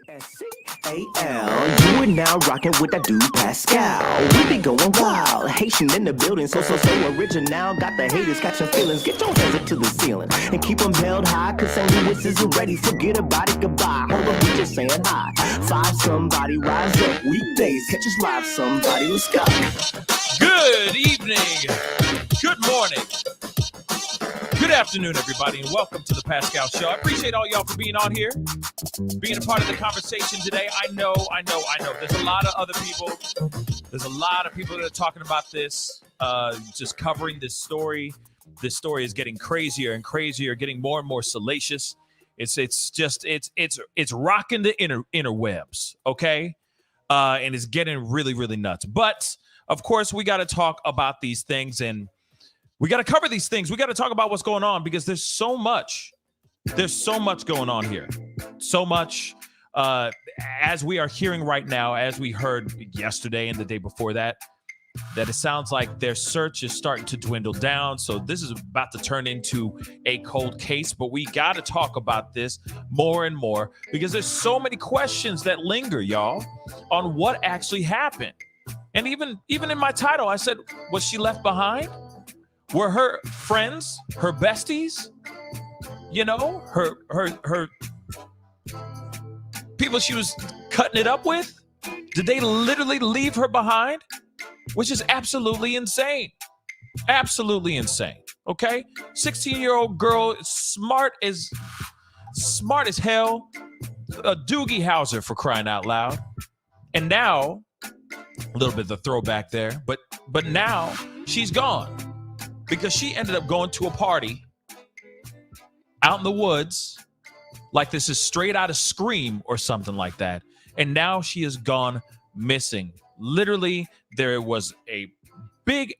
Pascal, you are now rocking with that dude Pascal. We be going wild, Haitian in the building, so original. Got the haters catching feelings. Get your hands up to the ceiling and keep them held high. Cause St. Louis isn't ready. Forget about it, goodbye. Hold up, we just saying hi. Five somebody, rise up. Weekdays, catch us live. Somebody, let's go. Good evening. Good morning. Good afternoon, everybody, and welcome to the Pascal Show. I appreciate all y'all for being on here, being a part of the conversation today. I know. There's a lot of other people. There's a lot of people that are talking about this, just covering this story. This story is getting crazier and crazier, getting more and more salacious. It's rocking the interwebs, okay? And it's getting really, really nuts. But of course, we got to talk about these things and we got to cover these things. We got to talk about what's going on because there's so much going on here. So much as we are hearing right now, as we heard yesterday and the day before that it sounds like their search is starting to dwindle down. So this is about to turn into a cold case, but we got to talk about this more and more because there's so many questions that linger, y'all, on what actually happened. And even in my title, I said, was she left behind? Were her friends, her besties, you know, her people she was cutting it up with, did they literally leave her behind? Which is absolutely insane. Absolutely insane. Okay? 16-year-old girl, smart as hell, a Doogie Howser for crying out loud. And now, a little bit of the throwback there, but now she's gone. Because she ended up going to a party out in the woods, like this is straight out of Scream or something like that. And now she has gone missing. Literally, there was a big,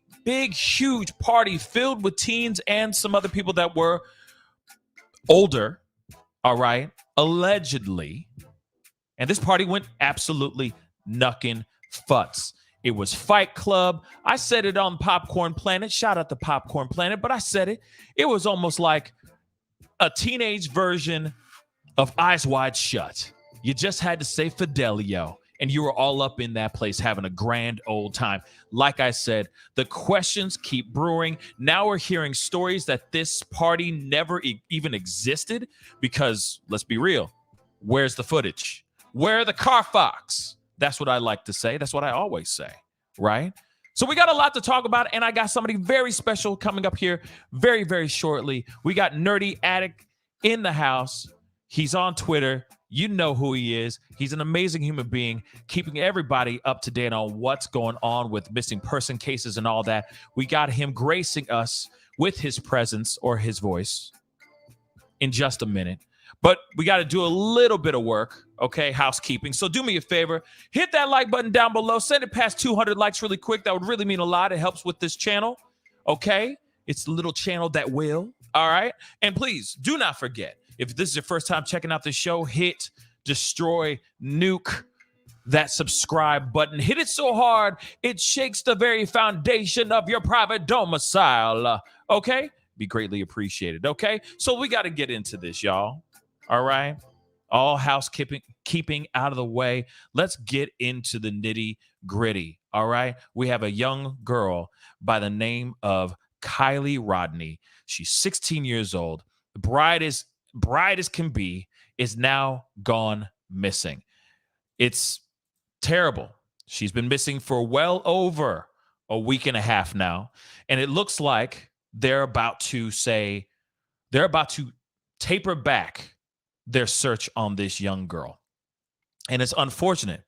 huge party filled with teens and some other people that were older, all right, allegedly. And this party went absolutely knuckin' futz. It was Fight Club. I said it on Popcorn Planet. Shout out to Popcorn Planet, but I said it. It was almost like a teenage version of Eyes Wide Shut. You just had to say Fidelio, and you were all up in that place having a grand old time. Like I said, the questions keep brewing. Now we're hearing stories that this party never even existed because, let's be real, where's the footage? Where are the car fox? That's what I like to say. That's what I always say, right? So we got a lot to talk about, and I got somebody very special coming up here very, very shortly. We got Nerdy Addict in the house. He's on Twitter. You know who he is. He's an amazing human being, keeping everybody up to date on what's going on with missing person cases and all that. We got him gracing us with his presence or his voice in just a minute. But we got to do a little bit of work, okay, housekeeping. So do me a favor, hit that like button down below. Send it past 200 likes really quick. That would really mean a lot. It helps with this channel, okay? It's a little channel that will, all right? And please, do not forget, if this is your first time checking out the show, hit, destroy, nuke that subscribe button. Hit it so hard, it shakes the very foundation of your private domicile, okay? Be greatly appreciated, okay? So we got to get into this, y'all. All right. All housekeeping out of the way. Let's get into the nitty gritty. All right. We have a young girl by the name of Kiely Rodni. She's 16 years old. The bride as can be is now gone missing. It's terrible. She's been missing for well over a week and a half now. And it looks like they're about to taper back their search on this young girl. And it's unfortunate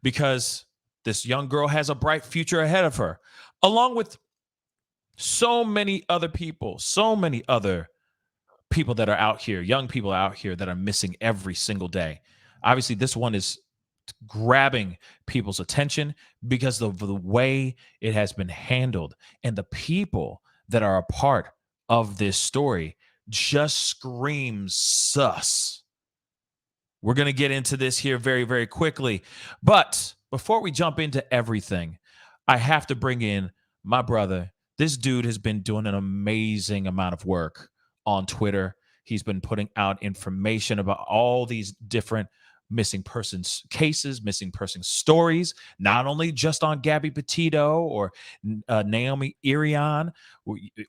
because this young girl has a bright future ahead of her, along with so many other people that are out here, young people out here that are missing every single day. Obviously, this one is grabbing people's attention because of the way it has been handled. And the people that are a part of this story just screams sus. We're going to get into this here very, very quickly. But before we jump into everything, I have to bring in my brother. This dude has been doing an amazing amount of work on Twitter. He's been putting out information about all these different missing persons cases, missing person stories, not only just on Gabby Petito or Naomi Irion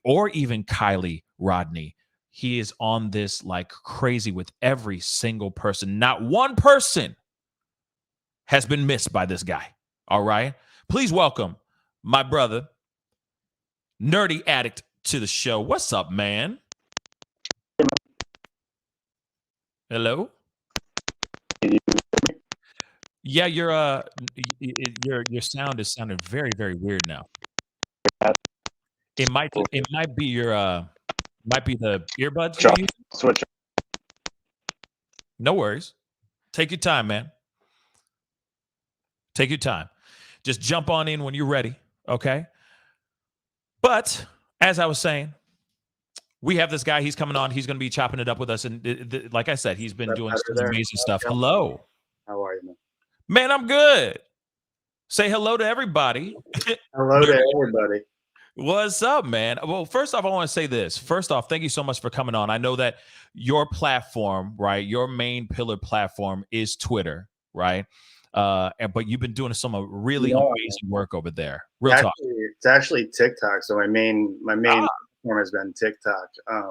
or even Kiely Rodni. He is on this like crazy with every single person. Not one person has been missed by this guy. All right. Please welcome my brother, Nerdy Addict, to the show. What's up, man? Hello? Yeah, your sound is sounding very, very weird now. It might be your might be the earbuds you're using. Switch. No worries. Take your time, man. Take your time. Just jump on in when you're ready, okay? But as I was saying, we have this guy. He's coming on. He's going to be chopping it up with us. And like I said, he's been doing some amazing stuff. Hello. How are you, man? Man, I'm good. Say hello to everybody. Hello to everybody. What's up, man? Well, first off, I want to say this. First off, thank you so much for coming on. I know that your platform, right, your main pillar platform is Twitter, right? But you've been doing some really amazing work over there. Real talk. It's actually TikTok. So my main platform has been TikTok. But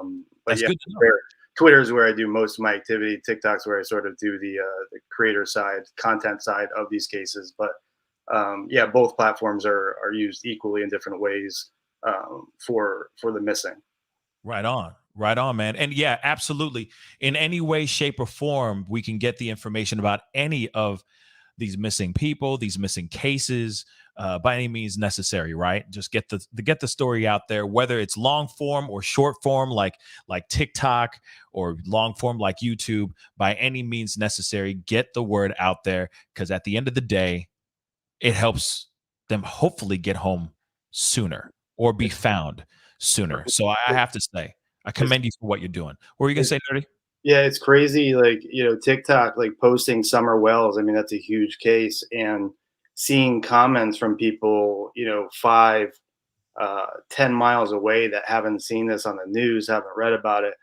That's yeah, good to know. Twitter is where I do most of my activity. TikTok's where I sort of do the creator side, content side of these cases. But yeah, both platforms are used equally in different ways for the missing. Right on, man. And yeah, absolutely. In any way, shape, or form, we can get the information about any of these missing people, these missing cases, by any means necessary, right? Just get the story out there, whether it's long form or short form, like TikTok, or long form like YouTube. By any means necessary, get the word out there, because at the end of the day, it helps them hopefully get home sooner or be found sooner. So I have to say, I commend you for what you're doing. What were you gonna say, Nerdy? Yeah, it's crazy. Like, TikTok, like posting Summer Wells. I mean, that's a huge case. And seeing comments from people, 5, 10 miles away that haven't seen this on the news, haven't read about it.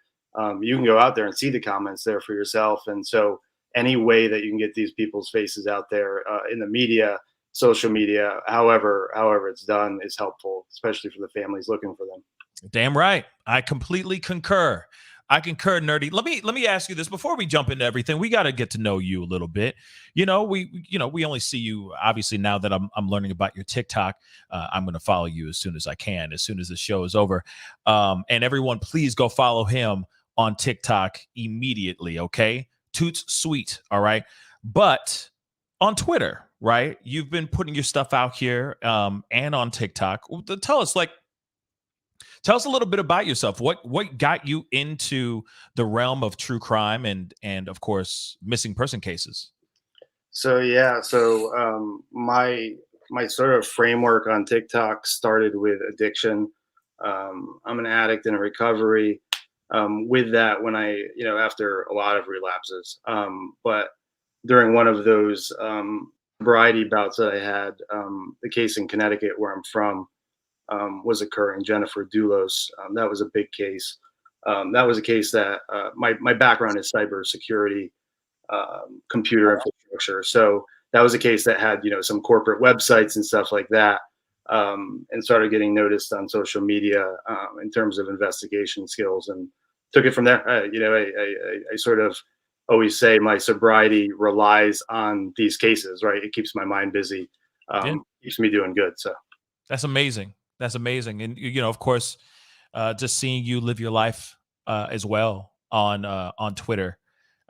You can go out there and see the comments there for yourself. And so any way that you can get these people's faces out there in the media, social media, however it's done, is helpful, especially for the families looking for them. Damn right. I completely concur. Nerdy. Let me ask you this before we jump into everything. We got to get to know you a little bit. We only see you obviously now that I'm learning about your TikTok. I'm going to follow you as soon as I can, as soon as the show is over. And everyone, please go follow him on TikTok immediately. Okay, Toots Sweet. All right, but on Twitter, right? You've been putting your stuff out here, and on TikTok. Tell us a little bit about yourself. What got you into the realm of true crime and of course missing person cases? So my sort of framework on TikTok started with addiction. I'm an addict in recovery. With that, when after a lot of relapses, but during one of those sobriety bouts that I had, the case in Connecticut where I'm from, was occurring. Jennifer Dulos. That was a big case. That was a case that my background is cybersecurity, computer infrastructure. So that was a case that had some corporate websites and stuff like that, and started getting noticed on social media in terms of investigation skills, and took it from there. I sort of always say my sobriety relies on these cases. Right, it keeps my mind busy, keeps me doing good. So that's amazing. That's amazing. And, of course, just seeing you live your life as well on Twitter,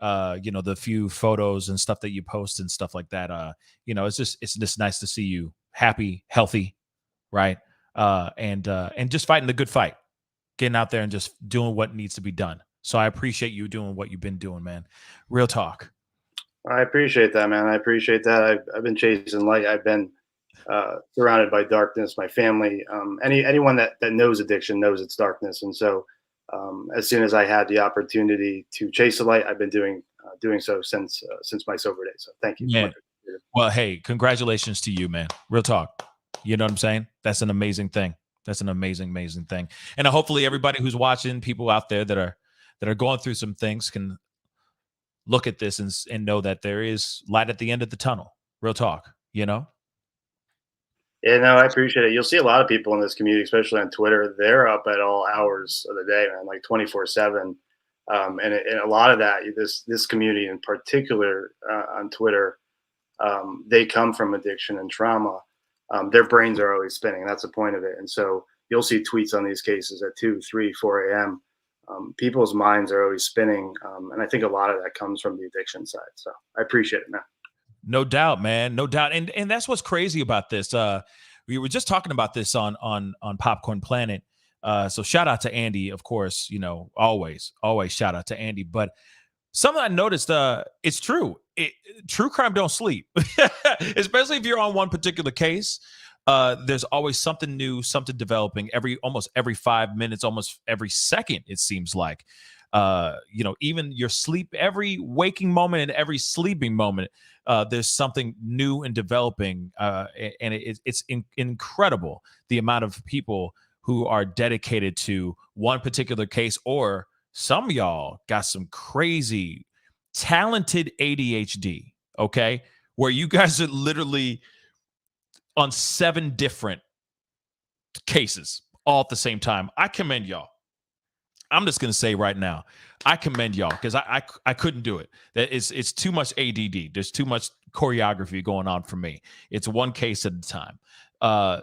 the few photos and stuff that you post and stuff like that, it's just nice to see you happy, healthy, right? And just fighting the good fight, getting out there and just doing what needs to be done. So I appreciate you doing what you've been doing, man. Real talk. I appreciate that, man. I appreciate that. I've been chasing light. I've been surrounded by darkness. My family, anyone that knows addiction knows it's darkness. And so as soon as I had the opportunity to chase the light, I've been doing so since my sober days. So thank you. Yeah. Well, hey, congratulations to you, man. Real talk. You know what I'm saying? That's an amazing thing. That's an amazing, amazing thing. And hopefully everybody who's watching, people out there that are going through some things, can look at this and know that there is light at the end of the tunnel. Real talk, you know? Yeah, no, I appreciate it. You'll see a lot of people in this community, especially on Twitter. They're up at all hours of the day, man, like 24/7. And a lot of that, this community in particular on Twitter, they come from addiction and trauma. Their brains are always spinning. That's the point of it. And so you'll see tweets on these cases at 2, 3, 4 a.m. People's minds are always spinning. And I think a lot of that comes from the addiction side. So I appreciate it, man. No doubt, man. No doubt. And that's what's crazy about this. We were just talking about this on Popcorn Planet. So shout out to Andy, of course, you know, always shout out to Andy. But something I noticed, it's true. True crime don't sleep, especially if you're on one particular case. There's always something new, something developing almost every 5 minutes, almost every second, it seems like. You know, even your sleep, every waking moment and every sleeping moment, there's something new and developing. And it's incredible the amount of people who are dedicated to one particular case, or some of y'all got some crazy talented ADHD, okay? Where you guys are literally on 7 different cases all at the same time. I commend y'all. I'm just gonna say right now, I commend y'all because I couldn't do it. That it's too much ADD. There's too much choreography going on for me. It's one case at a time.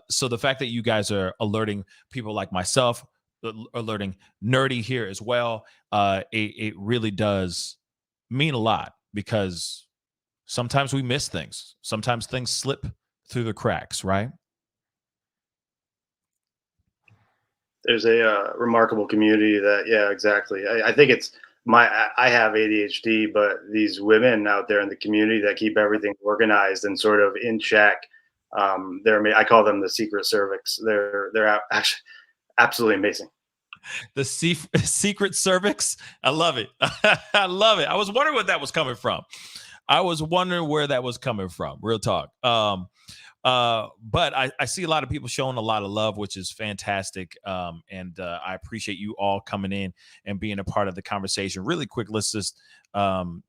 So the fact that you guys are alerting people like myself, alerting Nerdy here as well, it really does mean a lot, because sometimes we miss things. Sometimes things slip through the cracks, right? There's a remarkable community that, yeah, exactly. I think it's I have ADHD, but these women out there in the community that keep everything organized and sort of in check, I call them the secret cervix. They're actually absolutely amazing. The secret cervix. I love it. I love it. I was wondering what that was coming from. I was wondering where that was coming from. Real talk. But I see a lot of people showing a lot of love, which is fantastic. And I appreciate you all coming in and being a part of the conversation. Really quick, let's just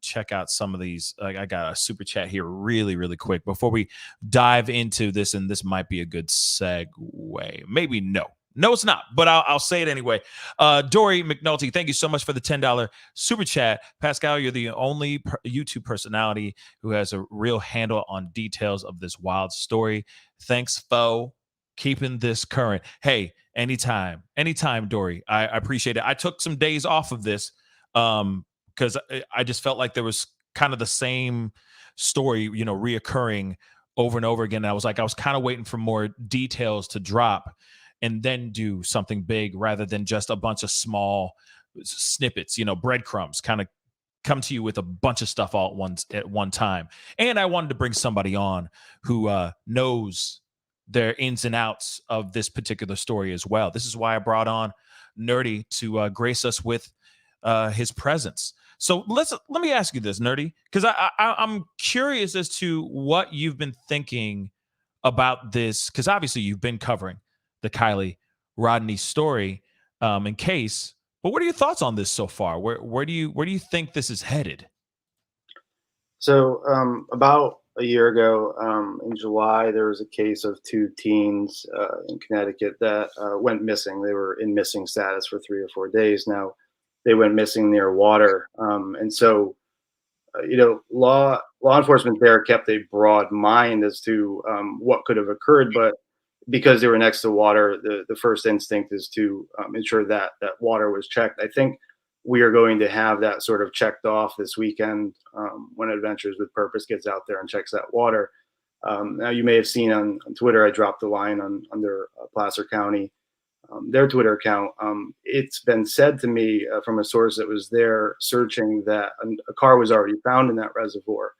check out some of these. I got a super chat here really, really quick before we dive into this. And this might be a good segue. Maybe no. No, it's not, but I'll say it anyway. Dory McNulty, thank you so much for the $10 super chat. Pascal, you're the only YouTube personality who has a real handle on details of this wild story. Thanks, Fo, keeping this current. Hey, anytime, Dory. I appreciate it. I took some days off of this because I just felt like there was kind of the same story, you know, reoccurring over and over again. And I was kind of waiting for more details to drop and then do something big, rather than just a bunch of small snippets, you know, breadcrumbs, kind of come to you with a bunch of stuff all at one time. And I wanted to bring somebody on who knows their ins and outs of this particular story as well. This is why I brought on Nerdy to grace us with his presence. So let me ask you this, Nerdy, because I'm curious as to what you've been thinking about this, because obviously you've been covering the Kiely Rodni story and case. But what are your thoughts on this so far? Where do you think this is headed? So about a year ago, in July, there was a case of 2 teens in Connecticut that went missing. They were in missing status for 3 or 4 days. Now, they went missing near water, and so you know, law enforcement there kept a broad mind as to what could have occurred, but because they were next to water, the first instinct is to ensure that water was checked. I think we are going to have that sort of checked off this weekend when Adventures with Purpose gets out there and checks that water. Now, you may have seen on Twitter, I dropped a line on their Placer County, their Twitter account. It's been said to me from a source that was there searching that a car was already found in that reservoir.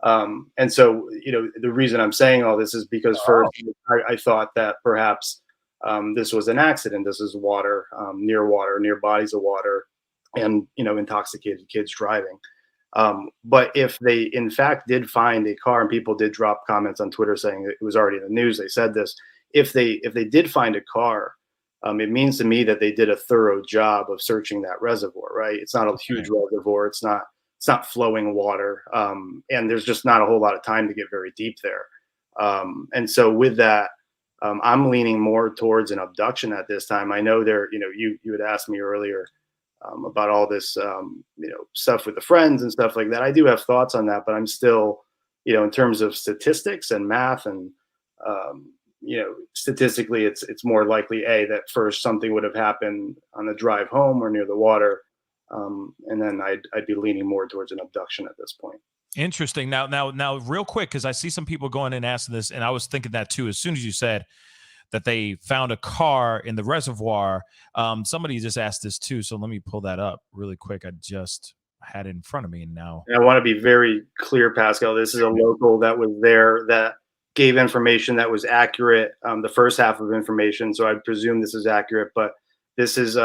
And so, you know, the reason I'm saying all this is because first I thought that perhaps this was an accident. This is water, near bodies of water, and, you know, intoxicated kids driving. But if they in fact did find a car, and people did drop comments on Twitter saying it was already in the news, they said this. If they did find a car, it means to me that they did a thorough job of searching that reservoir. Right? It's not a huge reservoir. It's not flowing water, and there's just not a whole lot of time to get very deep there. And so with that, I'm leaning more towards an abduction at this time. I know there, you had asked me earlier about all this, stuff with the friends and stuff like that. I do have thoughts on that, but I'm still, in terms of statistics and math and, statistically, it's more likely that first something would have happened on the drive home or near the water, and then I'd be leaning more towards an abduction at this point. Interesting. Now, real quick, because I see some people going in asking this, and I was thinking that too. As soon as you said that they found a car in the reservoir, somebody just asked this too. So let me pull that up really quick. I just had it in front of me, and now And I want to be very clear, Pascal. This is a local that was there that gave information that was accurate. The first half of information, so I presume this is accurate. But this is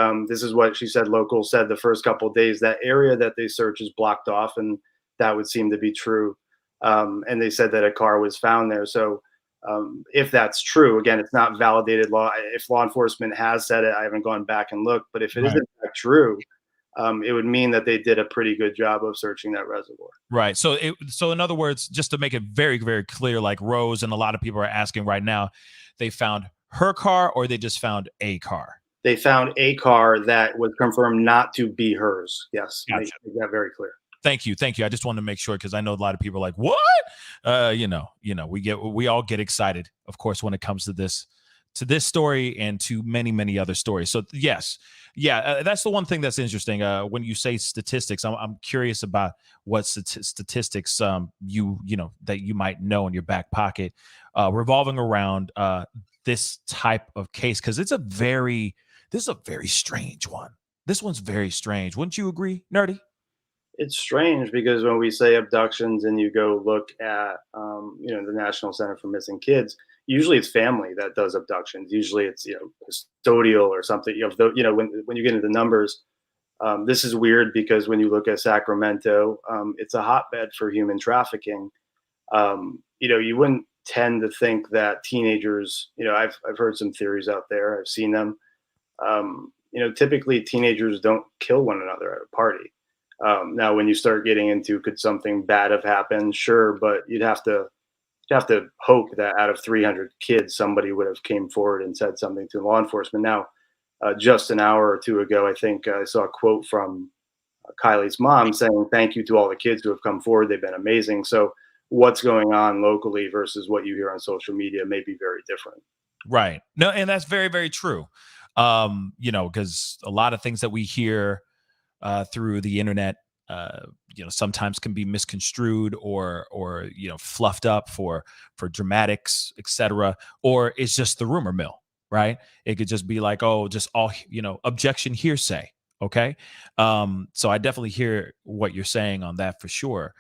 what she said. Local said the first couple of days that area that they search is blocked off, and that would seem to be true. And they said that a car was found there. So if that's true, again, it's not validated law. If law enforcement has said it, I haven't gone back and looked. But if it is in fact true, it would mean that they did a pretty good job of searching that reservoir. right. So in other words, just to make it very, very clear, like Rose and a lot of people are asking right now, they found her car or they just found a car? They found a car that was confirmed not to be hers. Yes, Gotcha. make that very clear. Thank you. I just wanted to make sure because I know a lot of people are like, what? We all get excited, of course, when it comes to this story and to many, many other stories. So yes, that's the one thing that's interesting. When you say statistics, I'm curious about what statistics that you might know in your back pocket revolving around this type of case, because this is a very strange one. This one's very strange. Wouldn't you agree, Nerdy? It's strange because when we say abductions and you go look at, the National Center for Missing Kids, usually it's family that does abductions. Usually it's, custodial or something. When you get into the numbers, this is weird because when you look at Sacramento, it's a hotbed for human trafficking. You wouldn't tend to think that teenagers, I've heard some theories out there. I've seen them. Typically teenagers don't kill one another at a party. Now, when you start getting into could something bad have happened? Sure, but you'd have to hope that out of 300 kids, somebody would have came forward and said something to law enforcement. Now, just an hour or two ago, I think I saw a quote from Kiely's mom saying, "Thank you to all the kids who have come forward. They've been amazing." So, what's going on locally versus what you hear on social media may be very different. Right. No, and that's very, very true. Because a lot of things that we hear through the internet, sometimes can be misconstrued or fluffed up for dramatics, etc. Or it's just the rumor mill, right? It could just be like, oh, just all objection hearsay. Okay, so I definitely hear what you're saying on that for sure.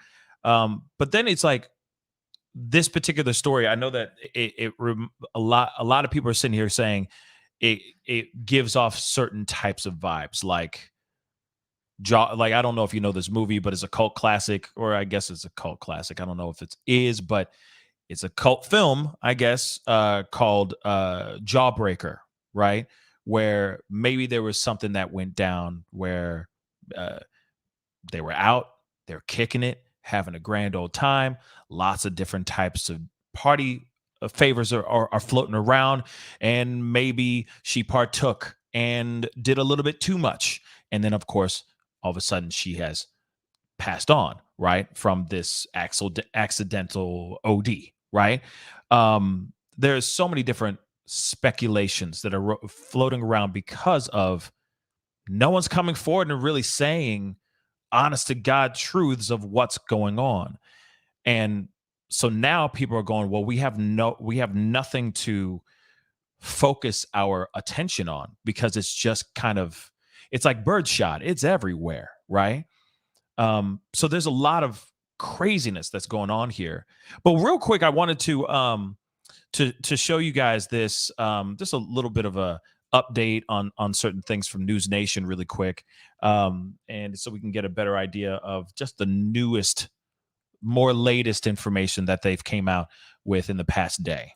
But then it's like this particular story. I know that a lot of people are sitting here saying it gives off certain types of vibes, like I don't know if you know this movie, but it's a cult classic, or I guess it's a cult classic. I don't know if it is, but it's a cult film, I guess, called Jawbreaker, right? Where maybe there was something that went down where they were out, they're kicking it, having a grand old time. Lots of different types of party favors are floating around, and maybe she partook and did a little bit too much. And then, of course, all of a sudden she has passed on, right, from this accidental OD, right? There's so many different speculations that are floating around because of no one's coming forward and really saying honest to God truths of what's going on. And so now people are going, well, we have nothing to focus our attention on because it's just it's like birdshot. It's everywhere, right? So there's a lot of craziness that's going on here. But real quick, I wanted to show you guys this, just a little bit of a update on certain things from News Nation really quick. And so we can get a better idea of just the latest information that they've came out with in the past day.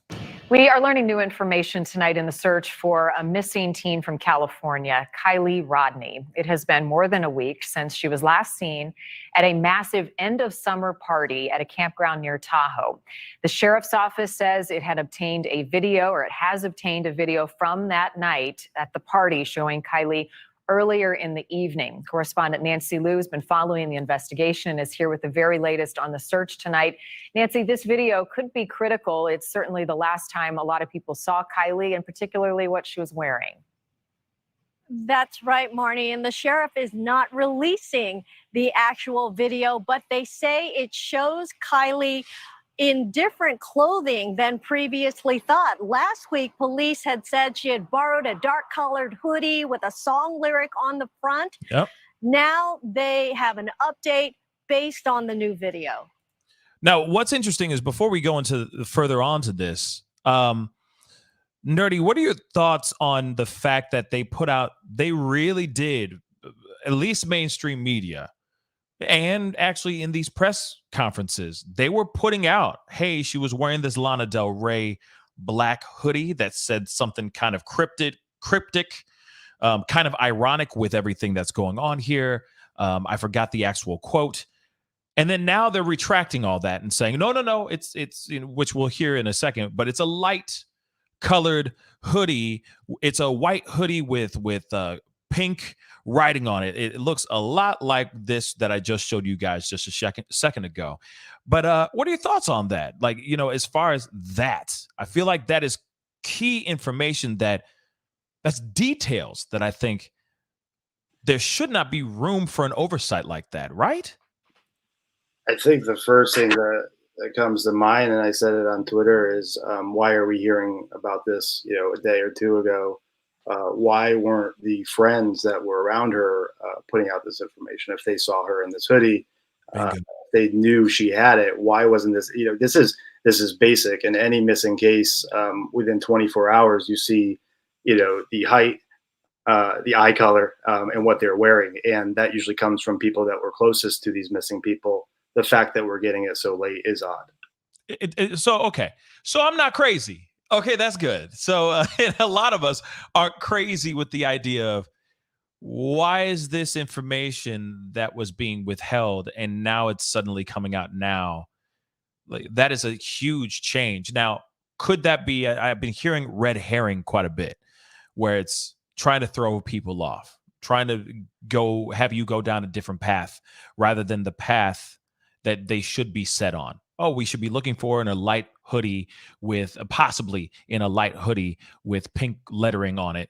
We are learning new information tonight in the search for a missing teen from California, Kiely Rodni. It has been more than a week since she was last seen at a massive end of summer party at a campground near Tahoe. The sheriff's office says it had obtained a video, or it has obtained a video from that night at the party showing Kiely earlier in the evening. Correspondent Nancy Liu has been following the investigation and is here with the very latest on the search tonight. Nancy, this video could be critical. It's certainly the last time a lot of people saw Kiely, and particularly what she was wearing. That's right, Marnie. And the sheriff is not releasing the actual video, but they say it shows Kiely in different clothing than previously thought. Last week, police had said she had borrowed a dark-colored hoodie with a song lyric on the front. Yep. Now they have an update based on the new video. Now, what's interesting is before we go into further on to this, Nerdy, what are your thoughts on the fact that they really did, at least mainstream media, and actually in these press conferences, they were putting out, hey, she was wearing this Lana Del Rey black hoodie that said something kind of cryptic, kind of ironic with everything that's going on here. I forgot the actual quote. And then now they're retracting all that and saying, no, it's which we'll hear in a second, but it's a light colored hoodie. It's a white hoodie with pink writing on it. It looks a lot like this that I just showed you guys just a second ago. But what are your thoughts on that? Like, as far as that, I feel like that is key information that's details that I think there should not be room for an oversight like that, right? I think the first thing that comes to mind, and I said it on Twitter, is why are we hearing about this, a day or two ago? Why weren't the friends that were around her putting out this information? If they saw her in this hoodie, they knew she had it. Why wasn't this? This is basic. In any missing case, within 24 hours, you see, the height, the eye color, and what they're wearing, and that usually comes from people that were closest to these missing people. The fact that we're getting it so late is odd. Okay. So I'm not crazy. Okay, that's good. So a lot of us aren't crazy with the idea of why is this information that was being withheld and now it's suddenly coming out now? Like, that is a huge change. Now, could that be, I've been hearing red herring quite a bit, where it's trying to throw people off, trying to have you go down a different path rather than the path that they should be set on. Oh, we should be looking for in a light hoodie possibly in a light hoodie with pink lettering on it,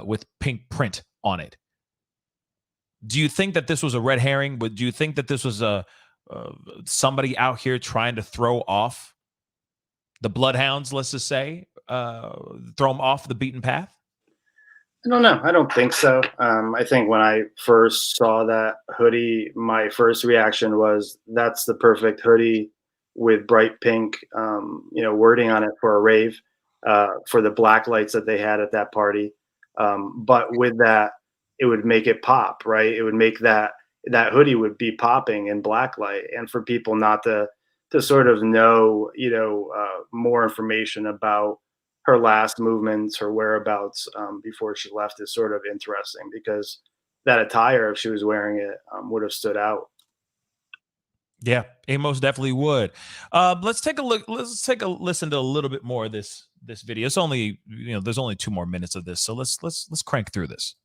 with pink print on it. Do you think that this was a red herring? Do you think that this was somebody out here trying to throw off the bloodhounds, let's just say, throw them off the beaten path? I don't know. I don't think so. I think when I first saw that hoodie, my first reaction was, that's the perfect hoodie with bright pink, wording on it for a rave, for the black lights that they had at that party. But with that, it would make it pop, right? It would make that hoodie would be popping in black light, and for people not to sort of know, more information about her last movements, her whereabouts before she left is sort of interesting, because that attire, if she was wearing it, would have stood out. Yeah, it most definitely would. Let's take a look. Let's take a listen to a little bit more of this video. It's only, there's only 2 more minutes of this, so let's crank through this.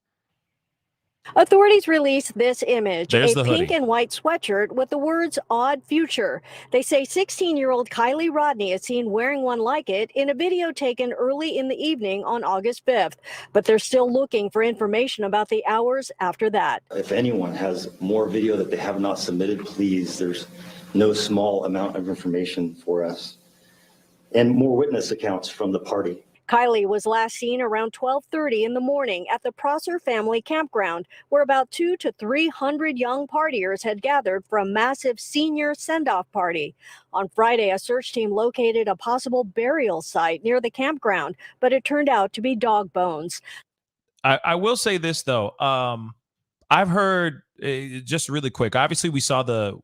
Authorities released this image, There's a the pink hoodie. and white sweatshirt with the words "odd future." They say 16-year-old Kiely Rodni is seen wearing one like it in a video taken early in the evening on August 5th, but they're still looking for information about the hours after that. If anyone has more video that they have not submitted, please, there's no small amount of information for us. And more witness accounts from the party. Kiely was last seen around 12:30 in the morning at the Prosser family campground, where about 200 to 300 young partiers had gathered for a massive senior send-off party. On Friday, a search team located a possible burial site near the campground, but it turned out to be dog bones. I will say this though. I've heard, just really quick. Obviously, we saw the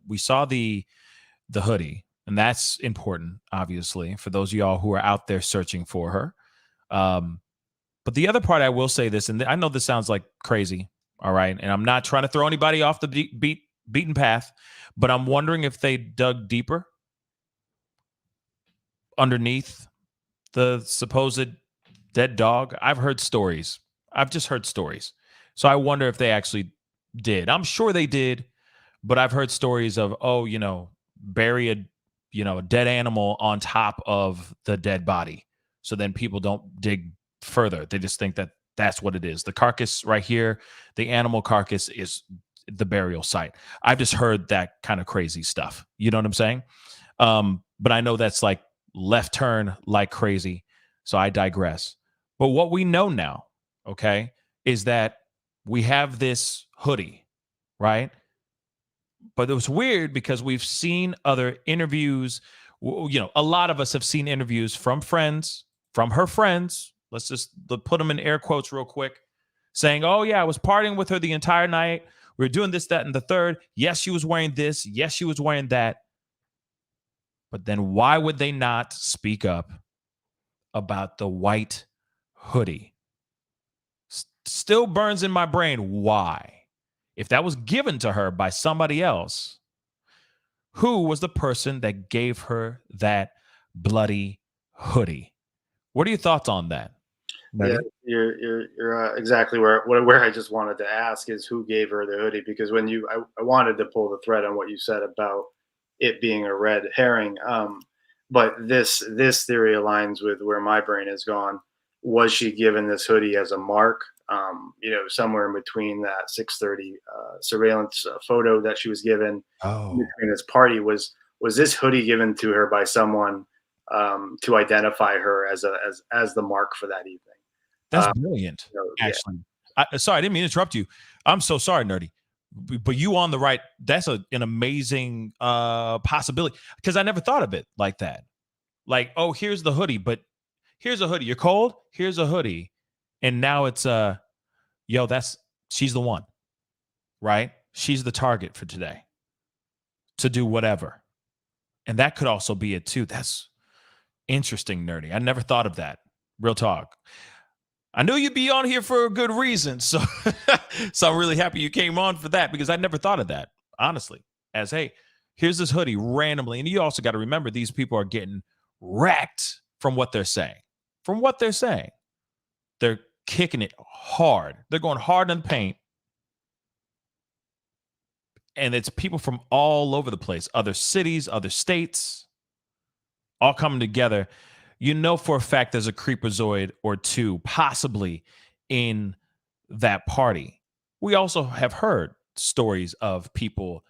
hoodie. And that's important, obviously, for those of y'all who are out there searching for her. But the other part, I will say this, and I know this sounds like crazy, all right? And I'm not trying to throw anybody off the beaten path, but I'm wondering if they dug deeper underneath the supposed dead dog. I've heard stories. I've just heard stories. So I wonder if they actually did. I'm sure they did, but I've heard stories of, oh, bury a dead animal on top of the dead body. So then people don't dig further. They just think that that's what it is. The carcass right here, the animal carcass is the burial site. I've just heard that kind of crazy stuff. You know what I'm saying? But I know that's like left turn like crazy. So I digress. But what we know now, okay, is that we have this hoodie, right? But it was weird because we've seen other interviews. A lot of us have seen interviews from friends, from her friends. Let's just put them in air quotes real quick, saying, oh, yeah, I was partying with her the entire night. We were doing this, that, and the third. Yes, she was wearing this. Yes, she was wearing that. But then why would they not speak up about the white hoodie? Still burns in my brain. Why? If that was given to her by somebody else, who was the person that gave her that bloody hoodie? What are your thoughts on that? Yeah, you're exactly where I just wanted to ask is who gave her the hoodie, because when I wanted to pull the thread on what you said about it being a red herring, but this theory aligns with where my brain has gone. Was she given this hoodie as a mark? Somewhere in between that 6:30 surveillance photo that she was given, between this party, was this hoodie given to her by someone to identify her as the mark for that evening? That's brilliant, Yeah. actually. Sorry, I didn't mean to interrupt you. I'm so sorry, Nerdy. But you on the right. That's an amazing possibility, because I never thought of it like that. Like, oh, here's the hoodie, but here's a hoodie. You're cold? Here's a hoodie. And now it's she's the one, right? She's the target for today to do whatever. And that could also be it too. That's interesting, Nerdy. I never thought of that. Real talk. I knew you'd be on here for a good reason. So, so I'm really happy you came on for that, because I never thought of that, honestly, as, hey, here's this hoodie randomly. And you also got to remember, these people are getting wrecked from what they're saying. From what they're saying. They're kicking it hard. They're going hard in the paint. And it's people from all over the place, other cities, other states, all coming together. For a fact there's a creepazoid or two possibly in that party. We also have heard stories of people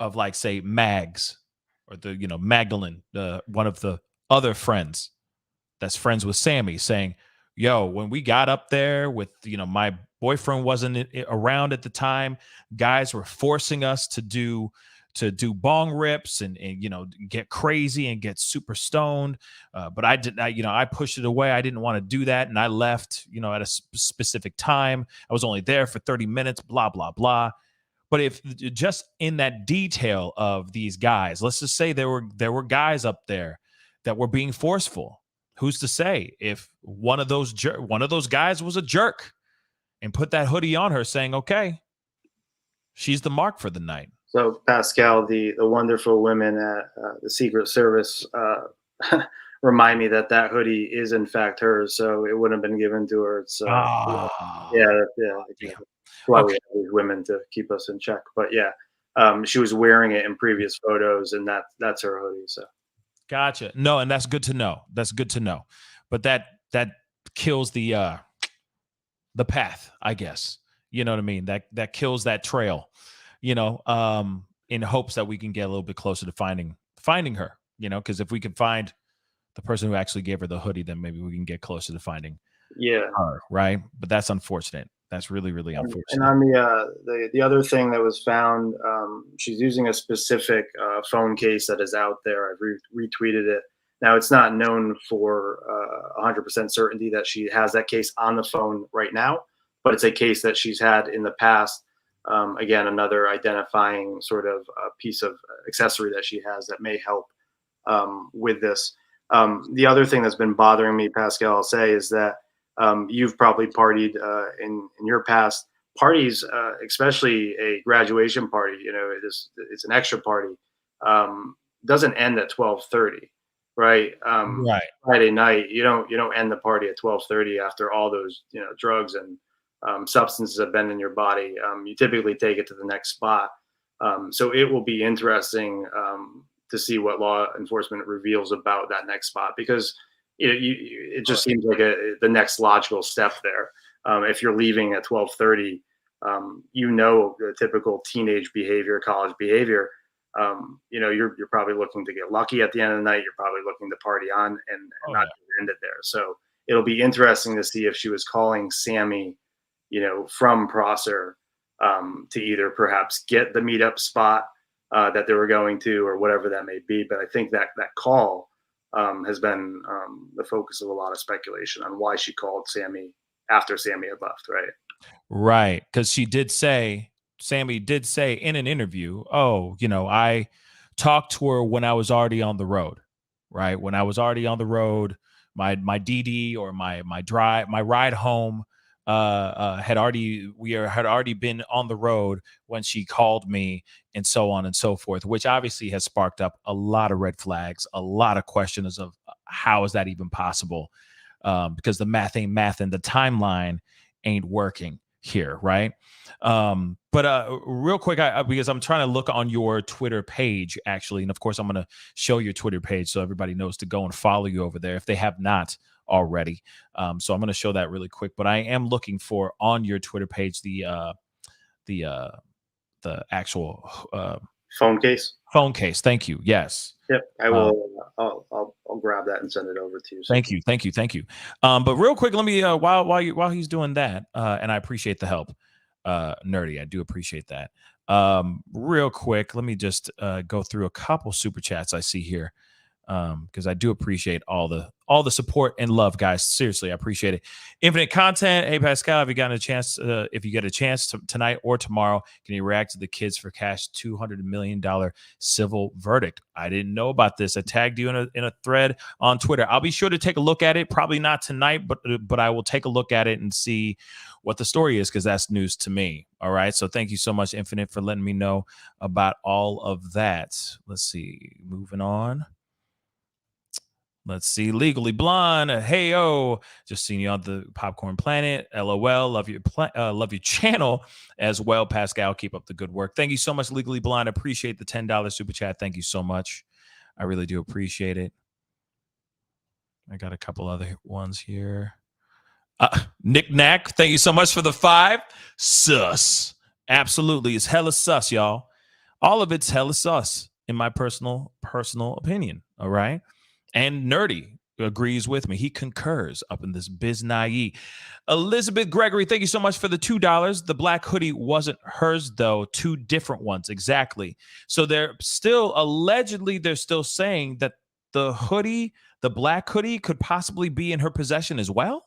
of, like, say, Mags, or Magdalene, one of the other friends that's friends with Sammy, saying, yo, when we got up there with, my boyfriend wasn't around at the time, guys were forcing us to do bong rips and get crazy and get super stoned. But I pushed it away. I didn't want to do that. And I left, at a specific time. I was only there for 30 minutes, blah, blah, blah. But if just in that detail of these guys, let's just say there were guys up there that were being forceful. Who's to say if one of those guys was a jerk and put that hoodie on her, saying, okay, she's the mark for the night. So, Pascal, the wonderful women at the Secret Service remind me that hoodie is in fact hers, so it wouldn't have been given to her. So, yeah. That's why we have these women, to keep us in check. But yeah, she was wearing it in previous photos, and that's her hoodie. So, gotcha. No, and that's good to know. That's good to know. But that kills the path, I guess. You know what I mean? That kills that trail. In hopes that we can get a little bit closer to finding her, because if we can find the person who actually gave her the hoodie, then maybe we can get closer to finding her, right? But that's unfortunate. That's really, really unfortunate. And on the other thing that was found, she's using a specific phone case that is out there. I've retweeted it. Now, it's not known for 100% certainty that she has that case on the phone right now, but it's a case that she's had in the past. Again, another identifying sort of piece of accessory that she has that may help with this. The other thing that's been bothering me, Pascal, I'll say, is that you've probably partied in your past parties, especially a graduation party. You know, it's an extra party. Doesn't end at 12:30, right? Right. Friday night, you don't end the party at 12:30 after all those drugs and substances have been in your body. You typically take it to the next spot. So it will be interesting to see what law enforcement reveals about that next spot, because it just seems like the next logical step there. If you're leaving at 12:30, the typical teenage behavior, college behavior. You're probably looking to get lucky at the end of the night. You're probably looking to party on and not end it there. So it'll be interesting to see if she was calling Sammy, from Prosser, to either perhaps get the meetup spot that they were going to, or whatever that may be. But I think that call has been the focus of a lot of speculation on why she called Sammy after Sammy had left, right? Right. Because Sammy did say in an interview, I talked to her when I was already on the road, right? When I was already on the road, my DD or my ride home had already been on the road when she called me, and so on and so forth, which obviously has sparked up a lot of red flags, a lot of questions of how is that even possible? Because the math ain't math and the timeline ain't working here, right? But real quick, because I'm trying to look on your Twitter page, actually, and of course I'm going to show your Twitter page so everybody knows to go and follow you over there if they have not already. So I'm going to show that really quick, but I am looking for on your Twitter page the actual phone case. Phone case. Thank you. Yes. Yep, I will. I'll grab that and send it over to you. Thank you. But real quick, let me while he's doing that, and I appreciate the help, Nerdy. I do appreciate that. Real quick, let me just go through a couple super chats I see here, because I do appreciate all the support and love, guys. Seriously, I appreciate it. Infinite Content. Hey, Pascal, have you gotten a chance? If you get a chance tonight or tomorrow, can you react to the Kids for Cash $200 million civil verdict? I didn't know about this. I tagged you in a thread on Twitter. I'll be sure to take a look at it. Probably not tonight, but I will take a look at it and see what the story is, because that's news to me. All right. So thank you so much, Infinite, for letting me know about all of that. Let's see. Moving on. Let's see. Legally Blonde. Hey-o. Just seeing you on the Popcorn Planet. LOL. Love your channel as well, Pascal. Keep up the good work. Thank you so much, Legally Blonde. Appreciate the $10 super chat. Thank you so much. I really do appreciate it. I got a couple other ones here. Nick Knack. Thank you so much for the 5. Sus. Absolutely. It's hella sus, y'all. All of it's hella sus, in my personal opinion. All right. And Nerdy agrees with me. He concurs up in this biznaye. Elizabeth Gregory, thank you so much for the $2. The black hoodie wasn't hers, though. 2 different ones. Exactly. So they're still saying that the black hoodie could possibly be in her possession as well.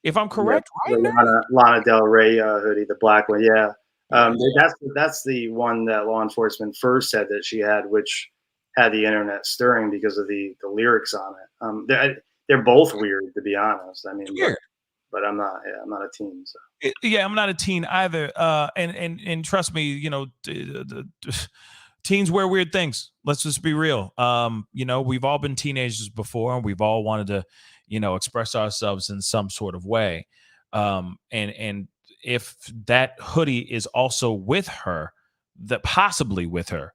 If I'm correct, right? Lana Del Rey hoodie, the black one. Yeah. That's the one that law enforcement first said that she had, which had the internet stirring because of the lyrics on it. They're both weird, to be honest. I mean, but I'm not a teen. So. I'm not a teen either. And trust me, the teens wear weird things. Let's just be real. We've all been teenagers before, and we've all wanted to, express ourselves in some sort of way. And if that hoodie is also with her, possibly with her,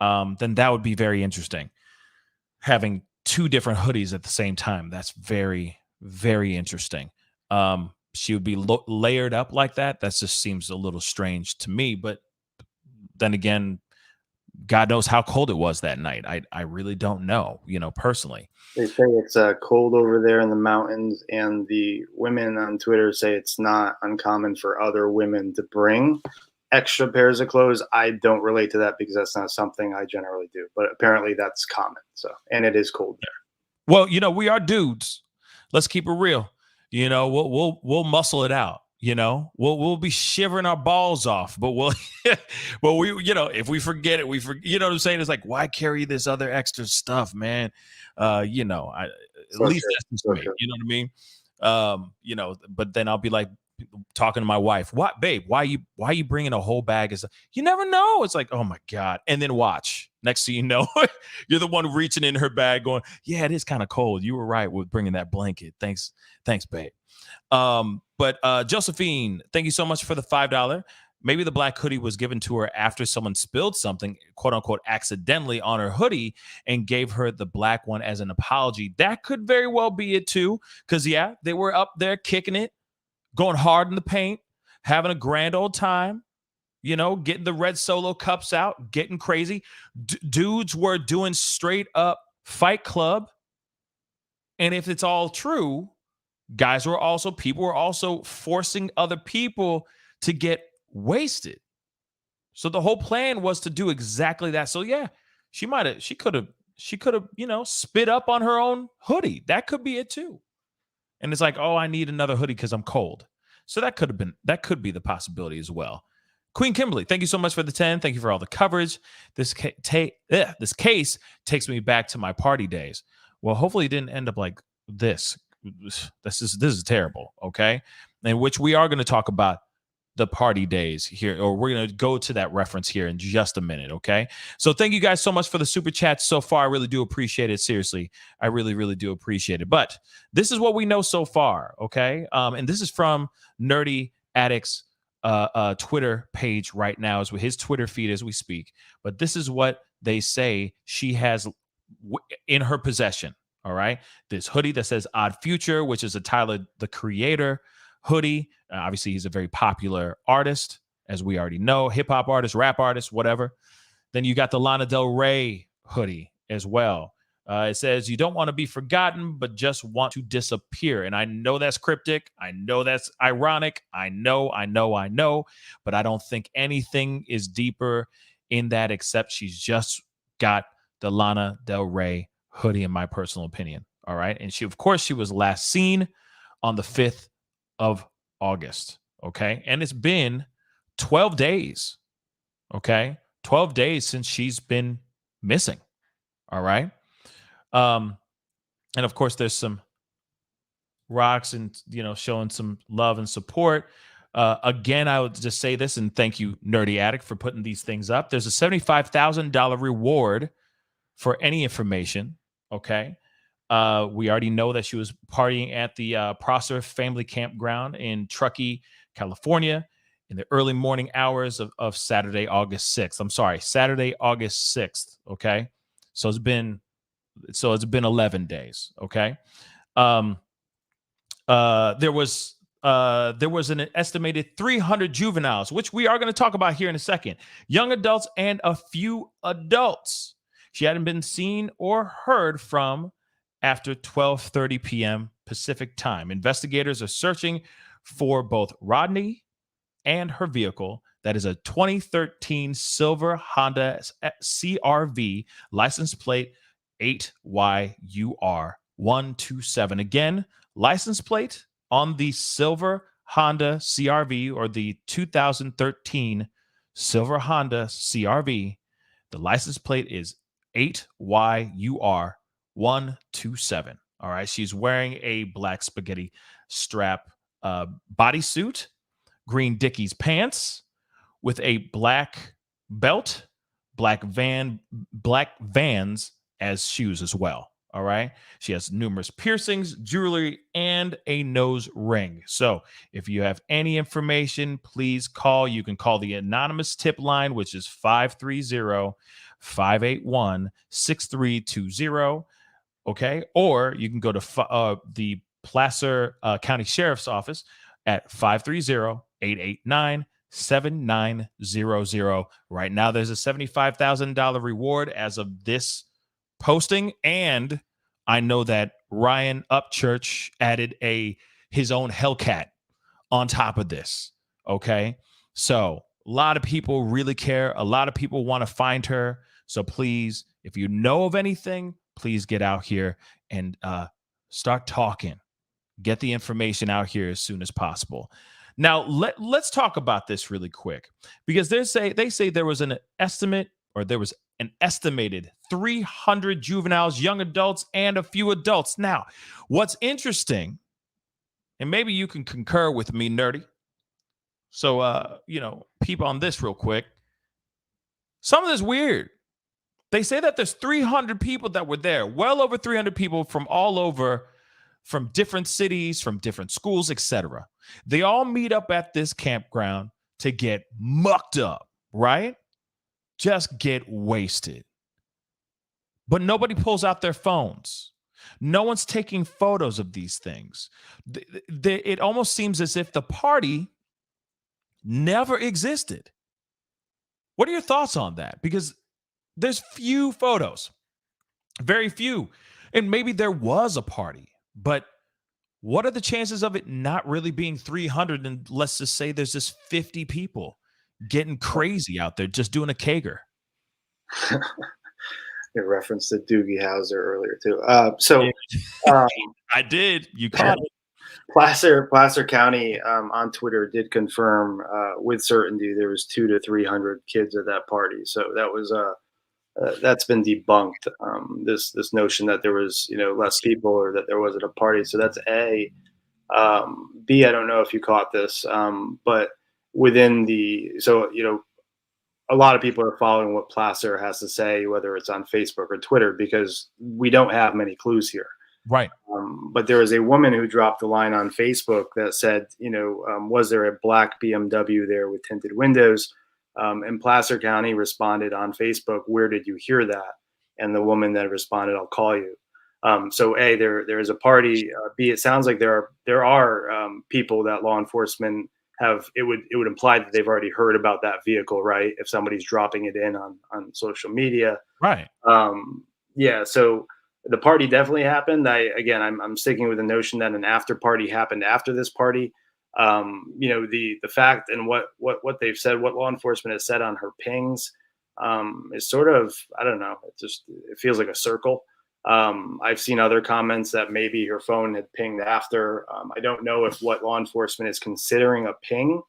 then that would be very interesting. Having 2 different hoodies at the same time, that's very, very interesting. She would be layered up like that. That just seems a little strange to me. But then again, God knows how cold it was that night. I really don't know, personally. They say it's cold over there in the mountains, and the women on Twitter say it's not uncommon for other women to bring extra pairs of clothes. I don't relate to that because that's not something I generally do, but apparently that's common. So, and it is cold there. Well, we are dudes. Let's keep it real. We'll muscle it out. You know, we'll be shivering our balls off, but if we forget it, you know what I'm saying? It's like, why carry this other extra stuff, man? At least that's just me. You know what I mean? But then I'll be like talking to my wife, what, babe, why you bringing a whole bag of stuff? You never know. It's like, oh my God. And then watch. Next thing you know, you're the one reaching in her bag going, yeah, it is kind of cold. You were right with bringing that blanket. Thanks, babe. But Josephine, thank you so much for the $5. Maybe the black hoodie was given to her after someone spilled something, quote unquote, accidentally on her hoodie and gave her the black one as an apology. That could very well be it too. Because, yeah, they were up there kicking it, going hard in the paint, having a grand old time, getting the red Solo cups out, getting crazy. Dudes were doing straight up Fight Club. And if it's all true, people were also forcing other people to get wasted. So the whole plan was to do exactly that. So yeah, she could have, spit up on her own hoodie. That could be it too. And it's like, oh, I need another hoodie because I'm cold. So that could be the possibility as well. Queen Kimberly, thank you so much for the 10. Thank you for all the coverage. This case takes me back to my party days. Well, hopefully it didn't end up like this. This is terrible, okay? In which we are going to talk about the party days here, or we're going to go to that reference here in just a minute, okay? So thank you guys so much for the super chats so far. I really do appreciate it. Seriously, I really, really do appreciate it. But this is what we know so far, okay? And this is from Nerdy Addict's Twitter page right now, is with his Twitter feed as we speak. But this is what they say she has in her possession. All right. This hoodie that says Odd Future, which is a Tyler, the Creator hoodie. Obviously, he's a very popular artist, as we already know, hip hop artist, rap artist, whatever. Then you got the Lana Del Rey hoodie as well. It says, you don't want to be forgotten, but just want to disappear. And I know that's cryptic. I know that's ironic. I know. But I don't think anything is deeper in that except she's just got the Lana Del Rey hoodie, in my personal opinion. All right. And she was last seen on the 5th of August. Okay. And it's been 12 days. Okay. 12 days since she's been missing. All right. And of course, there's some rocks and, showing some love and support. Again, I would just say this, and thank you, Nerdy Addict, for putting these things up. There's a $75,000 reward for any information. Okay. We already know that she was partying at the Prosser Family Campground in Truckee, California, in the early morning hours of Saturday, August 6th. I'm sorry, Saturday, August 6th. Okay. So it's been 11 days. Okay. There was an estimated 300 juveniles, which we are going to talk about here in a second, young adults and a few adults. She hadn't been seen or heard from after 12:30 p.m. Pacific time. Investigators are searching for both Rodni and her vehicle. That is a 2013 silver Honda CRV, license plate 8YUR127. Again, license plate on the silver Honda CRV, or the 2013 silver Honda CRV. The license plate is 8YUR127. All right. She's wearing a black spaghetti strap bodysuit, green Dickies pants with a black belt, black Vans as shoes as well. All right. She has numerous piercings, jewelry, and a nose ring. So if you have any information, please call. You can call the anonymous tip line, which is 530-581-6320. Okay. Or you can go to the Placer County Sheriff's Office at 530-889-7900. Right now, there's a $75,000 reward as of this posting, and I know that Ryan Upchurch added his own Hellcat on top of this. Okay, so a lot of people really care. A lot of people want to find her. So please, if you know of anything, please get out here and start talking. Get the information out here as soon as possible. Now let's talk about this really quick, because they say there was an estimate, or there was an estimated 300 juveniles, young adults, and a few adults. Now, what's interesting, and maybe you can concur with me, Nerdy. So peep on this real quick. Some of this weird. They say that there's 300 people that were there, well over 300 people from all over, from different cities, from different schools, etc. They all meet up at this campground to get mucked up, right? Just get wasted. But nobody pulls out their phones. No one's taking photos of these things. It almost seems as if the party never existed. What are your thoughts on that? Because there's few photos, very few. And maybe there was a party, but what are the chances of it not really being 300? And let's just say there's just 50 people getting crazy out there just doing a kegger. You referenced to Doogie Howser earlier too. I did. You caught it. Placer County on Twitter did confirm with certainty there was 200 to 300 kids at that party. So that was that's been debunked. This notion that there was less people or that there wasn't a party. So that's A. B. I don't know if you caught this, but within a lot of people are following what Placer has to say, whether it's on Facebook or Twitter, because we don't have many clues here. Right. But there was a woman who dropped a line on Facebook that said, was there a black BMW there with tinted windows? And Placer County responded on Facebook, "Where did you hear that?" And the woman then responded, "I'll call you." So A, there is a party. B, it sounds like there are people that law enforcement have. It would imply that they've already heard about that vehicle, right? If somebody's dropping it in on social media, right? Yeah. So the party definitely happened. I'm sticking with the notion that an after party happened after this party. The fact and what they've said, what law enforcement has said on her pings, is sort of, I don't know. It feels like a circle. I've seen other comments that maybe her phone had pinged after. I don't know if what law enforcement is considering a ping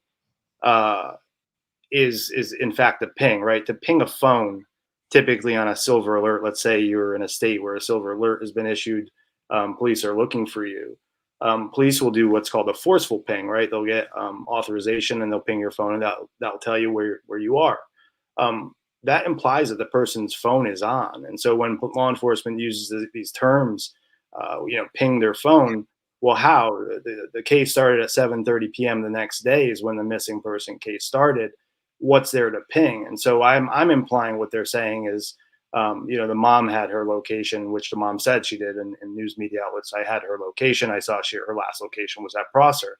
is in fact a ping, right? To ping a phone, typically on a silver alert, let's say you're in a state where a silver alert has been issued, police are looking for you. Police will do what's called a forceful ping, right? They'll get authorization and they'll ping your phone, and that'll tell you where you are. That implies that the person's phone is on. And so when law enforcement uses these terms, ping their phone, well, how? The case started at 7:30 p.m. the next day is when the missing person case started. What's there to ping? And so I'm implying what they're saying is, the mom had her location, which the mom said she did in news media outlets. I had her location. I saw her last location was at Prosser.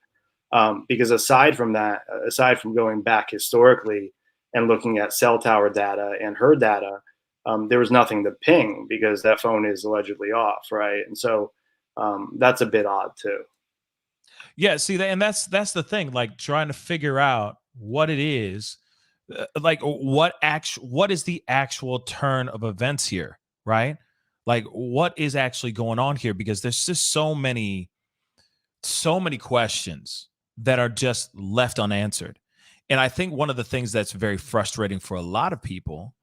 Because aside from going back historically and looking at cell tower data and her data, there was nothing to ping because that phone is allegedly off, right? And so that's a bit odd too. Yeah, see, and that's the thing, like trying to figure out what it is, like what is the actual turn of events here, right? Like what is actually going on here, because there's just so many questions that are just left unanswered. And I think one of the things that's very frustrating for a lot of people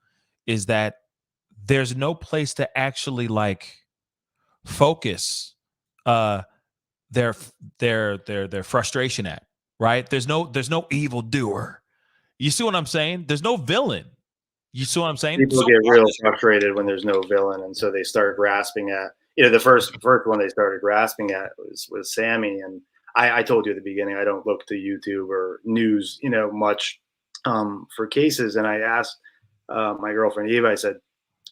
is that there's no place to actually like focus their frustration at, right? There's no evildoer. You see what I'm saying? There's no villain. You see what I'm saying? People get real frustrated when there's no villain, and so they start grasping at. The first one they started grasping at was Sammy, and I told you at the beginning I don't look to YouTube or news, much for cases. And I asked my girlfriend Eva, I said,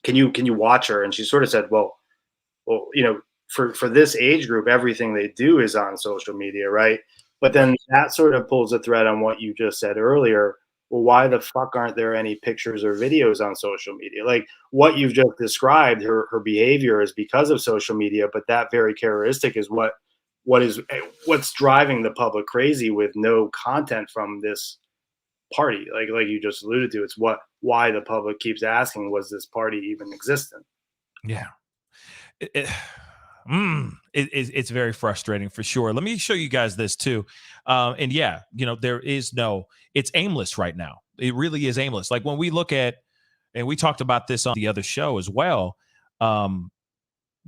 "Can you watch her?" And she sort of said, "Well, for this age group, everything they do is on social media, right?" But then that sort of pulls a thread on what you just said earlier. Well, why the fuck aren't there any pictures or videos on social media? Like what you've just described, her behavior is because of social media, but that very characteristic is what's driving the public crazy with no content from this party. Like you just alluded to, it's why the public keeps asking, was this party even existent? Yeah. it's very frustrating for sure. Let me show you guys this too. And yeah, it's aimless right now. It really is aimless. Like when we look at, and we talked about this on the other show as well.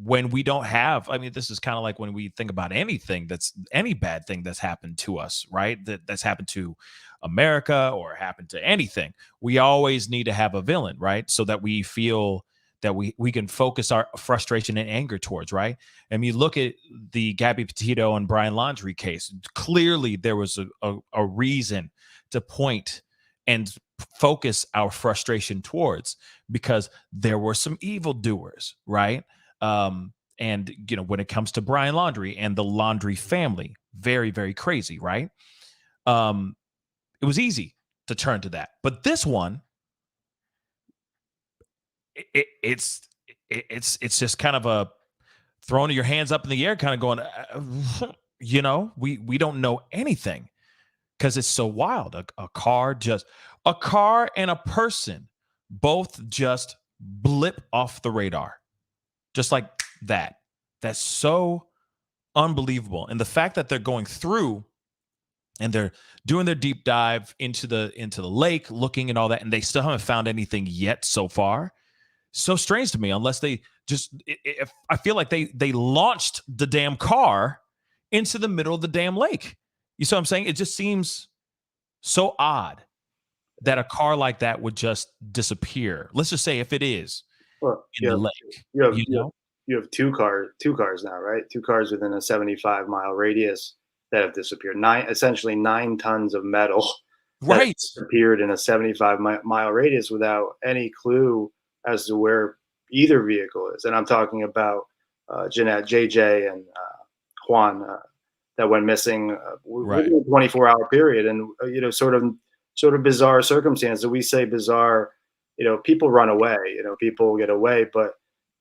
When we don't have, I mean, this is kind of like when we think about any bad thing that's happened to us, right? That's happened to America or happened to anything. We always need to have a villain, right? So that we feel that we can focus our frustration and anger towards, right? And you look at the Gabby Petito and Brian Laundrie case, clearly there was a reason to point and focus our frustration towards, because there were some evildoers, right? And when it comes to Brian Laundrie and the Laundrie family, very, very crazy, right? It was easy to turn to that, but this one, it's just kind of a throwing your hands up in the air, kind of going, we don't know anything because it's so wild. A car and a person both just blip off the radar. Just like that. That's so unbelievable. And the fact that they're going through and they're doing their deep dive into the lake, looking and all that, and they still haven't found anything yet so far. So strange to me, unless they just, I feel like they launched the damn car into the middle of the damn lake. You see what I'm saying? It just seems so odd that a car like that would just disappear. Let's just say if it is. Well, in the lake. You have two cars now, right? Two cars within a 75-mile radius that have disappeared. Essentially 9 tons of metal right disappeared in a 75-mile radius without any clue as to where either vehicle is. And I'm talking about Jeanette, JJ, and Juan that went missing within a 24-hour period, and sort of bizarre circumstances. We say bizarre. People run away, people get away, but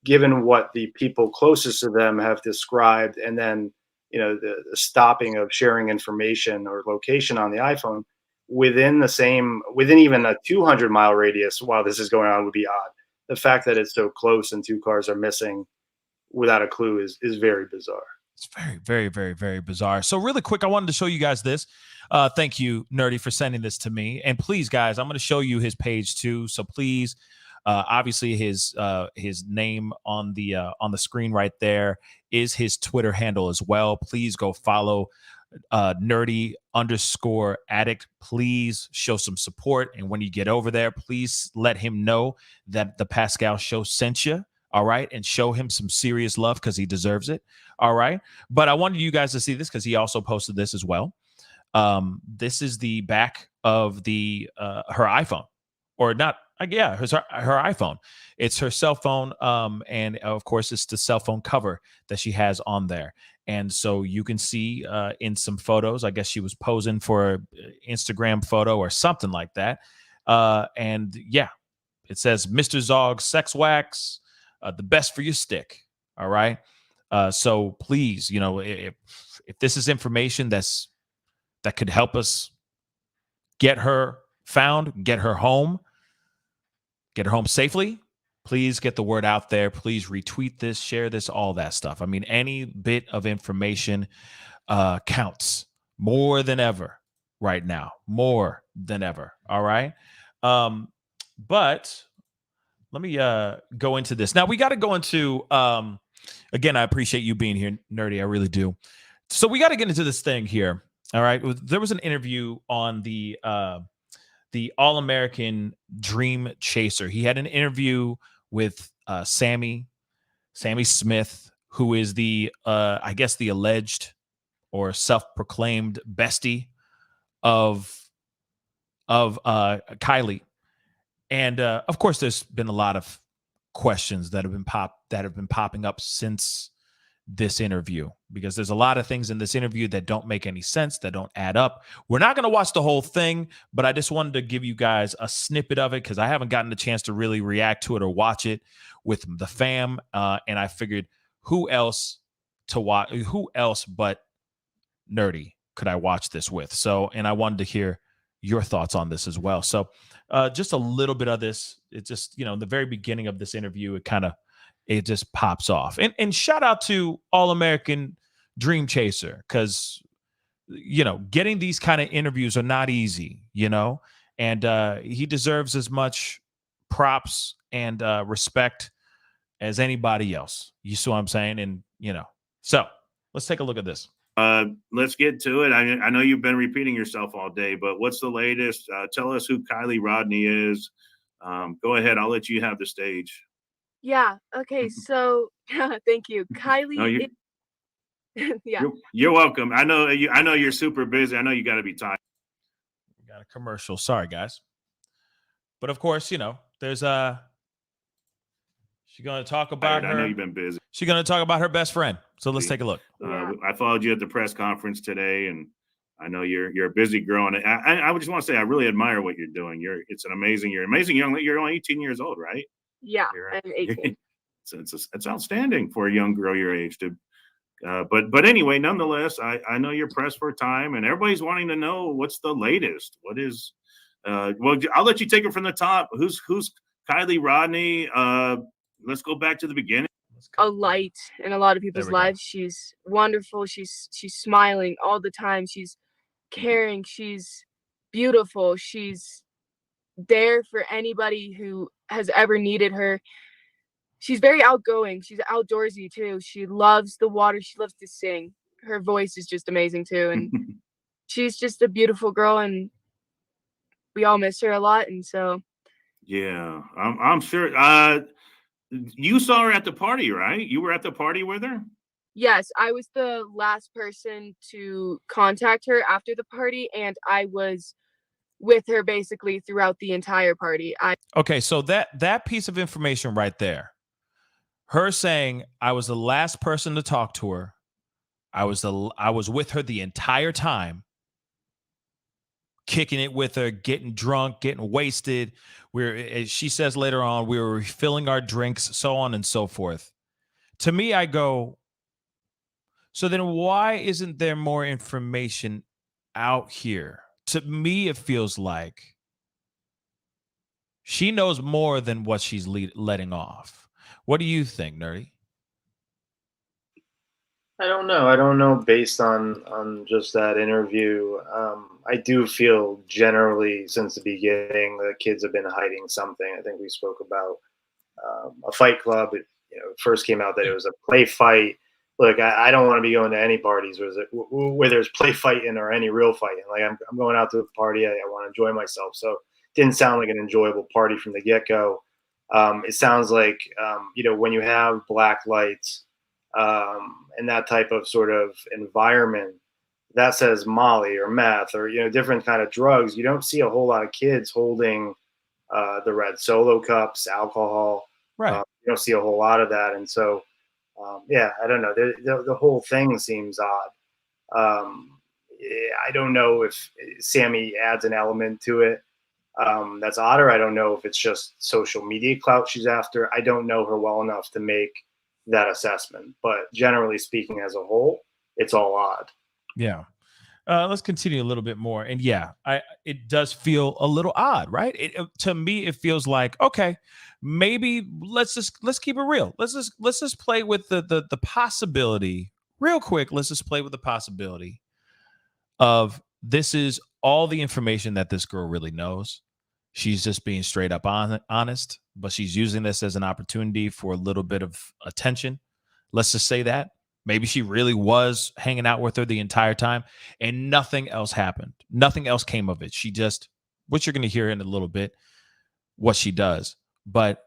given what the people closest to them have described, and then, the stopping of sharing information or location on the iPhone within even a 200-mile radius while this is going on would be odd. The fact that it's so close and 2 cars are missing without a clue is very bizarre. It's very, very, very, very bizarre. So really quick, I wanted to show you guys this. Thank you, Nerdy, for sending this to me. And please, guys, I'm going to show you his page too. So please, obviously his name on the screen right there is his Twitter handle as well. Please go follow nerdy_addict. Please show some support. And when you get over there, please let him know that the Pascal Show sent you. All right. And show him some serious love because he deserves it. All right. But I wanted you guys to see this because he also posted this as well. This is the back of her iPhone, or not. Yeah, her iPhone. It's her cell phone. And of course, it's the cell phone cover that she has on there. And so you can see in some photos, I guess she was posing for an Instagram photo or something like that. And yeah, it says Mr. Zog Sex Wax. The best for your stick. All right. So please, if this is information that could help us get her found, get her home safely, please get the word out there. Please retweet this, share this, all that stuff. I mean, any bit of information counts more than ever right now, more than ever. All right. But let me go into this. Now we got to go into, again, I appreciate you being here, Nerdy. I really do. So we got to get into this thing here. All right. There was an interview on the All-American Dream Chaser. He had an interview with Sammy Smith, who is I guess the alleged or self-proclaimed bestie of Kiely. And of course, there's been a lot of questions that have been popping up since this interview, because there's a lot of things in this interview that don't make any sense, that don't add up. We're not going to watch the whole thing, but I just wanted to give you guys a snippet of it because I haven't gotten the chance to really react to it or watch it with the fam. And I figured who else but Nerdy could I watch this with? So, and I wanted to hear your thoughts on this as well. So just a little bit of this. It's just, in the very beginning of this interview, it just pops off. And shout out to All-American Dream Chaser, because getting these kind of interviews are not easy, and he deserves as much props and respect as anybody else. You see what I'm saying? And so let's take a look at this. Let's get to it. I know you've been repeating yourself all day, but what's the latest? Tell us who Kiely Rodni is. Go ahead. I'll let you have the stage. Yeah. Okay. So thank you, Kiely. No, you're welcome. I know you're super busy. I know you got to be tired. We got a commercial. Sorry, guys. But of course, there's she's going to talk about her. I know you've been busy. She's going to talk about her best friend. So let's take a look. I followed you at the press conference today, and I know you're a busy girl. And I just want to say I really admire what you're doing. You're amazing young lady. You're only 18 years old, right? Yeah, I'm 18. It's outstanding for a young girl your age to. But anyway, nonetheless, I know you're pressed for time, and everybody's wanting to know what's the latest. What is? Well, I'll let you take it from the top. Who's Kiely Rodni? Let's go back to the beginning. A light in a lot of people's lives. She's wonderful. She's smiling all the time. She's caring. She's beautiful. She's there for anybody who has ever needed her. She's very outgoing. She's outdoorsy too. She loves the water. She loves to sing. Her voice is just amazing too. And she's just a beautiful girl, and we all miss her a lot. And so, yeah, I'm sure. You saw her at the party, right? You were at the party with her? Yes, I was the last person to contact her after the party, and I was with her basically throughout the entire party. Okay, so that piece of information right there, her saying I was the last person to talk to her, I was with her the entire time, kicking it with her, getting drunk, getting wasted. As she says later on, we were refilling our drinks, so on and so forth. To me, I go, so then why isn't there more information out here? To me, it feels like she knows more than what she's letting off. What do you think, Nerdy? I don't know based on just that interview. I do feel generally since the beginning that kids have been hiding something. I think we spoke about a fight club. It first came out that it was a play fight. Look, I don't want to be going to any parties where there's play fighting or any real fighting. Like I'm going out to a party. I want to enjoy myself. So it didn't sound like an enjoyable party from the get-go. It sounds like, when you have black lights and that type of sort of environment that says Molly or meth or, different kind of drugs, you don't see a whole lot of kids holding the red Solo cups, alcohol. Right. You don't see a whole lot of that. And so, I don't know. The whole thing seems odd. I don't know if Sammy adds an element to it that's odder. I don't know if it's just social media clout she's after. I don't know her well enough to make that assessment. But generally speaking, as a whole, it's all odd. Yeah. Let's continue a little bit more. And it does feel a little odd, right? To me, it feels like, okay, maybe let's keep it real. Let's just play with the possibility real quick. Let's just play with the possibility of this is all the information that this girl really knows. She's just being straight up honest, but she's using this as an opportunity for a little bit of attention. Let's just say that. Maybe she really was hanging out with her the entire time and nothing else happened. Nothing else came of it. She just, which you're going to hear in a little bit, what she does. But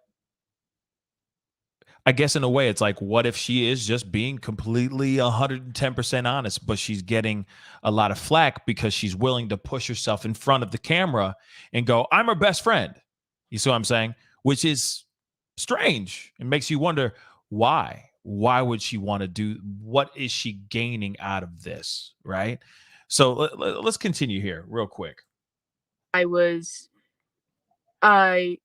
I guess in a way, it's like, what if she is just being completely 110% honest, but she's getting a lot of flack because she's willing to push herself in front of the camera and go, I'm her best friend. You see what I'm saying? Which is strange. It makes you wonder why. Why would she want to do? What is she gaining out of this? Right. So let's continue here real quick. I was No,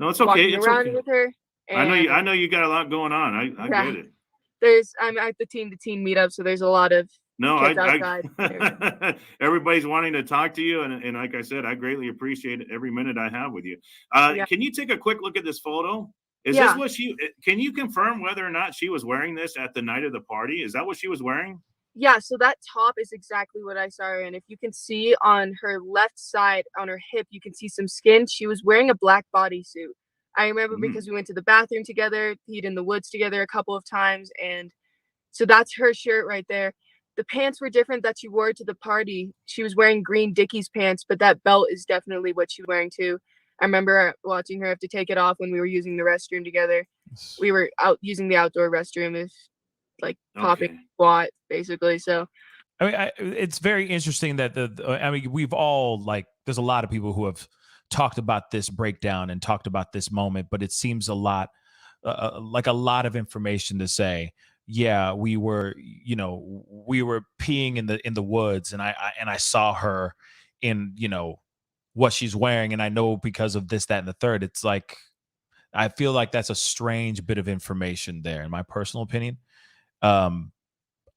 it's okay. walking It's around okay. with her. I know you got a lot going on. I get it. I'm at the teen to teen meetup, so there's a lot of No, kids outside. Everybody's wanting to talk to you, and like I said, I greatly appreciate every minute I have with you. Yeah. Can you take a quick look at this photo? Is Yeah. this what she? Can you confirm whether or not she was wearing this at the night of the party? Is that what she was wearing? Yeah, so that top is exactly what I saw her in. If you can see on her left side, on her hip, you can see some skin. She was wearing a black bodysuit. I remember because we went to the bathroom together, peed in the woods together a couple of times, and so that's her shirt right there. The pants were different that she wore to the party. She was wearing green Dickies pants, but that belt is definitely what she was wearing too. I remember watching her have to take it off when we were using the restroom together. We were out using the outdoor restroom, if like popping squat, basically. So I mean, it's very interesting that I mean, we've all there's a lot of people who have talked about this breakdown and talked about this moment, but it seems a lot like a lot of information to say. Yeah, we were peeing in the woods, and I saw her in what she's wearing, and I know because of this, that, and the third. It's like I feel like that's a strange bit of information there, in my personal opinion.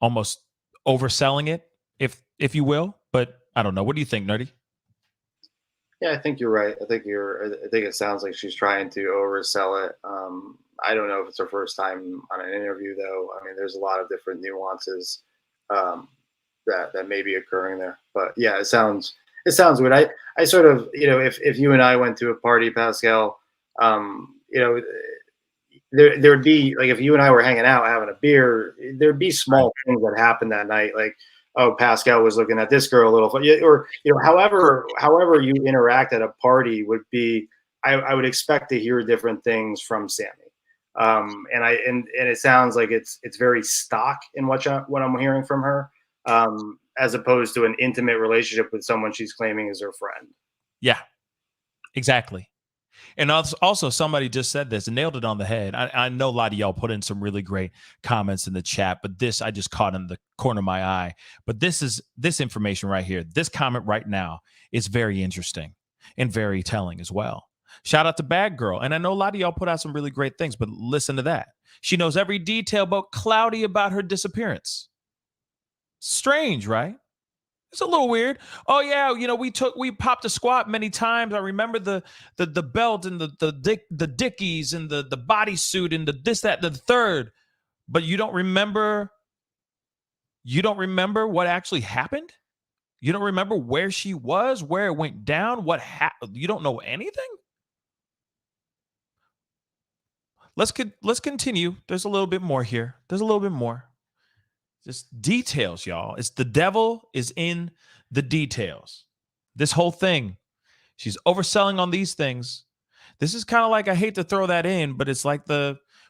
Almost overselling it, if you will. But I don't know. What do you think, Nerdy? Yeah, I think you're right. I think it sounds like she's trying to oversell it. I don't know if it's her first time on an interview, though. I mean, there's a lot of different nuances that may be occurring there. But yeah, it sounds weird. I sort of, if you and I went to a party, Pascal, there'd be like, if you and I were hanging out having a beer, there'd be small things that happened that night, like, oh, Pascal was looking at this girl a little, or however you interact at a party would be. I would expect to hear different things from Sammy, and it sounds like it's very stock in what I'm hearing from her, as opposed to an intimate relationship with someone she's claiming is her friend. Yeah, exactly. And also, somebody just said this and nailed it on the head. I know a lot of y'all put in some really great comments in the chat, but this I just caught in the corner of my eye. But this information right here, this comment right now is very interesting and very telling as well. Shout out to Bad Girl. And I know a lot of y'all put out some really great things, but listen to that. She knows every detail but cloudy about her disappearance. Strange, right? It's a little weird. Oh yeah, we popped a squat many times. I remember the belt and the Dickies and the bodysuit and the this, that, and the third. But you don't remember what actually happened? You don't remember where she was, where it went down, what happened? You don't know anything? Let's continue. There's a little bit more here. There's a little bit more. Just details, y'all. It's the devil is in the details. This whole thing, she's overselling on these things. This is kind of like, I hate to throw that in, but it's like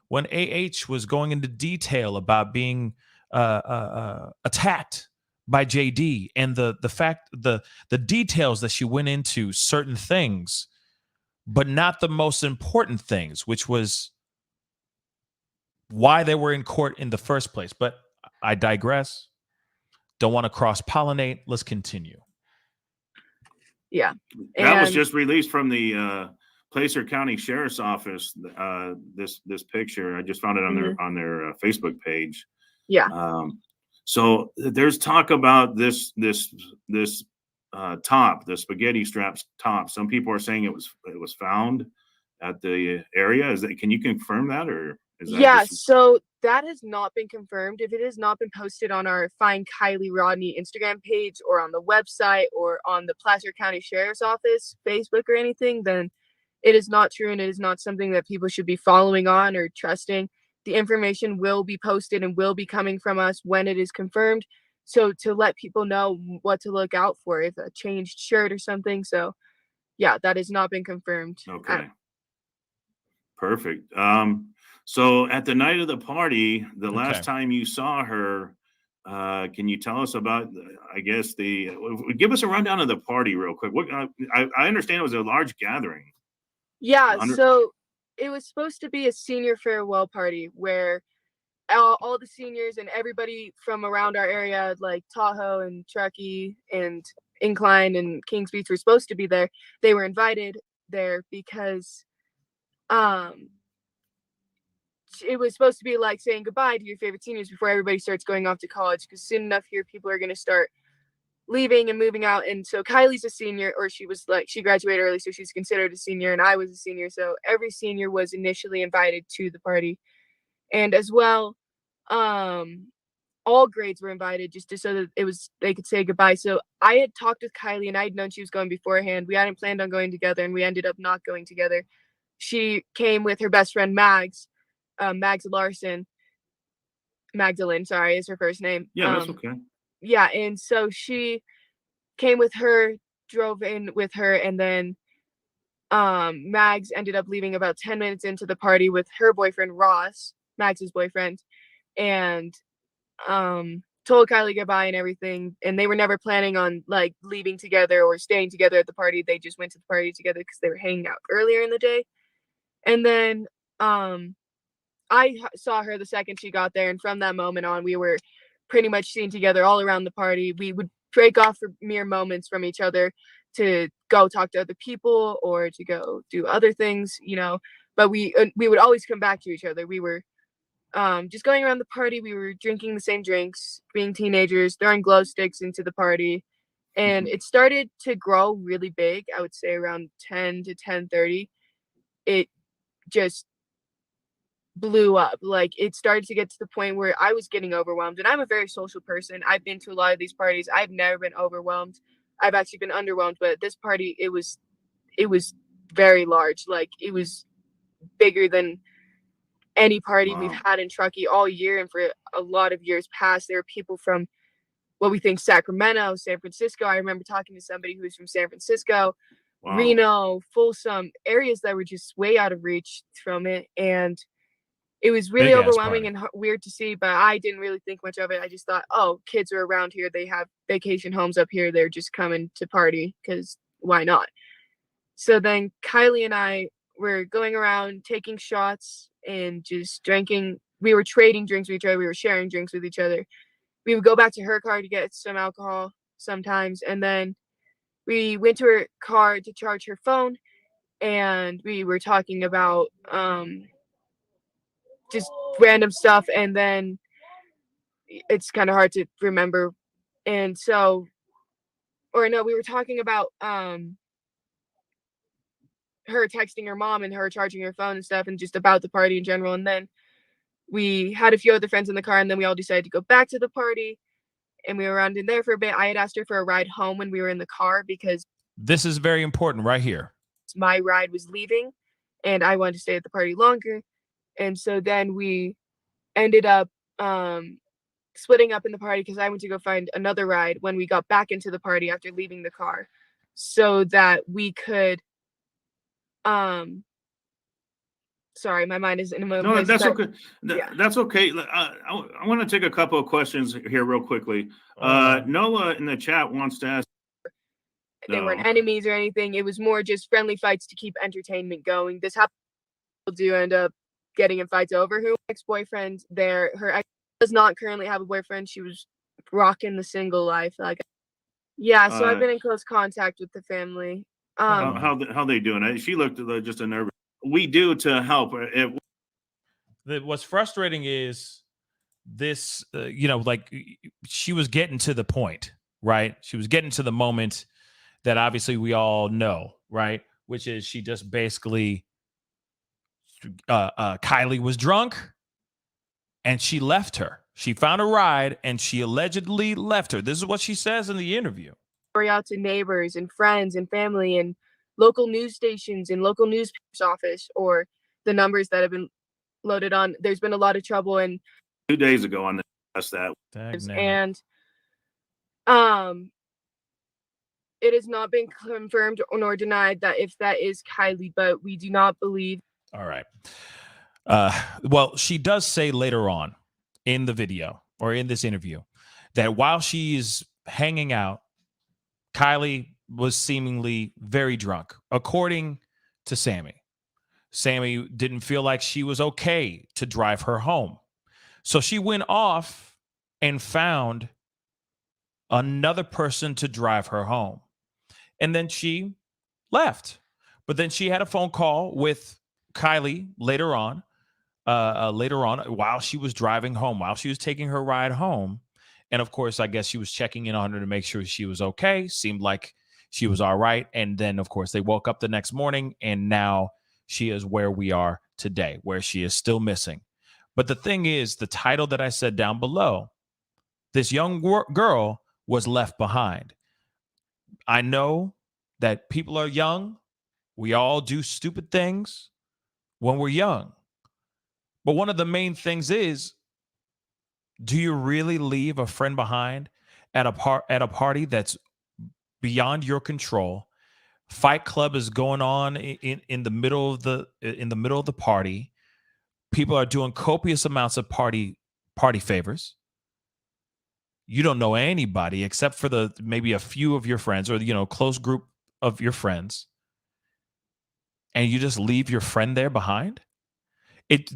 when AH was going into detail about being attacked by JD, and the details that she went into certain things, but not the most important things, which was why they were in court in the first place. But I digress. Don't want to cross-pollinate. Let's continue. Yeah. That was just released from the Placer County Sheriff's Office. This picture, I just found it on their Facebook page. Yeah. So there's talk about this top, the spaghetti straps top. Some people are saying it was found at the area. Can you confirm that, or is that so that has not been confirmed. If it has not been posted on our Find Kiely Rodni Instagram page, or on the website, or on the Placer County Sheriff's Office Facebook or anything, then it is not true, and it is not something that people should be following on or trusting. The information will be posted and will be coming from us when it is confirmed. So to let people know what to look out for, if a changed shirt or something. So yeah, that has not been confirmed. Okay. Perfect. So at the night of the party, the last time you saw her, can you tell us about, I guess, give us a rundown of the party real quick. I understand it was a large gathering. Yeah, so it was supposed to be a senior farewell party where all the seniors and everybody from around our area, like Tahoe and Truckee and Incline and Kings Beach, were supposed to be there. They were invited there because it was supposed to be like saying goodbye to your favorite seniors before everybody starts going off to college, because soon enough here people are going to start leaving and moving out. And so Kylie's a senior, or she graduated early, so she's considered a senior, and I was a senior, so every senior was initially invited to the party. And as well, all grades were invited, just so that they could say goodbye. So I had talked with Kiely, and I had known she was going beforehand. We hadn't planned on going together, and we ended up not going together. She came with her best friend Mags Larson. Magdalene, sorry, is her first name. Yeah, that's okay. Yeah, and so she came with her, drove in with her, and then Mags ended up leaving about 10 minutes into the party with her boyfriend Ross, Mags's boyfriend, and told Kiely goodbye and everything. And they were never planning on like leaving together or staying together at the party. They just went to the party together because they were hanging out earlier in the day. And then I saw her the second she got there, and from that moment on, we were pretty much seen together all around the party. We would break off for mere moments from each other to go talk to other people or to go do other things, but we would always come back to each other. We were just going around the party. We were drinking the same drinks, being teenagers, throwing glow sticks into the party. And it started to grow really big. I would say around 10 to 10:30. It just blew up. Like, it started to get to the point where I was getting overwhelmed. And I'm a very social person. I've been to a lot of these parties. I've never been overwhelmed. I've actually been underwhelmed. But at this party, it was very large. Like, it was bigger than any party we've had in Truckee all year. And for a lot of years past, there were people from what we think Sacramento, San Francisco. I remember talking to somebody who was from San Francisco, Reno, Folsom, areas that were just way out of reach from it. And it was really overwhelming and weird to see, but I didn't really think much of it. I just thought, oh, kids are around here. They have vacation homes up here. They're just coming to party because why not? So then Kiely and I were going around taking shots and just drinking. We were trading drinks with each other. We were sharing drinks with each other. We would go back to her car to get some alcohol sometimes. And then we went to her car to charge her phone. And we were talking about just random stuff. And then it's kind of hard to remember. And so, or no, we were talking about her texting her mom and her charging her phone and stuff, and just about the party in general. And then we had a few other friends in the car, and then we all decided to go back to the party, and we were around in there for a bit. I had asked her for a ride home when we were in the car because this is very important right here. My ride was leaving and I wanted to stay at the party longer. And so then we ended up splitting up in the party because I went to go find another ride when we got back into the party after leaving the car, so that we could sorry, my mind is in a moment. No, that's okay. That's okay. I want to take a couple of questions here real quickly. Noah in the chat wants to ask. They weren't enemies or anything. It was more just friendly fights to keep entertainment going. This happened. Do end up getting in fights over who ex-boyfriend there. Her ex does not currently have a boyfriend. She was rocking the single life. Like, yeah. So I've been in close contact with the family. How they doing? She looked just a nervous. We do to help. What's frustrating is this, like she was getting to the point, right? She was getting to the moment that obviously we all know, right? Which is she just basically, Kiely was drunk and she left her. She found a ride and she allegedly left her. This is what she says in the interview. Out to neighbors and friends and family and local news stations and local newspapers office, or the numbers that have been loaded on. There's been a lot of trouble. And 2 days ago on that. And it has not been confirmed nor denied that if that is Kiely, but we do not believe. All right. Well, she does say later on in the video or in this interview that while she's hanging out, Kiely was seemingly very drunk, according to Sammy. Sammy didn't feel like she was okay to drive her home. So she went off and found another person to drive her home. And then she left. But then she had a phone call with Kiely later on, later on while she was driving home, while she was taking her ride home. And of course, I guess she was checking in on her to make sure she was okay. Seemed like she was all right. And then, of course, they woke up the next morning, and now she is where we are today, where she is still missing. But the thing is, the title that I said down below, this young girl was left behind. I know that people are young. We all do stupid things when we're young. But one of the main things is, do you really leave a friend behind at a party that's beyond your control? Fight Club is going on in the middle of the party. People are doing copious amounts of party favors. You don't know anybody except for maybe a few of your friends, or close group of your friends, and you just leave your friend there behind.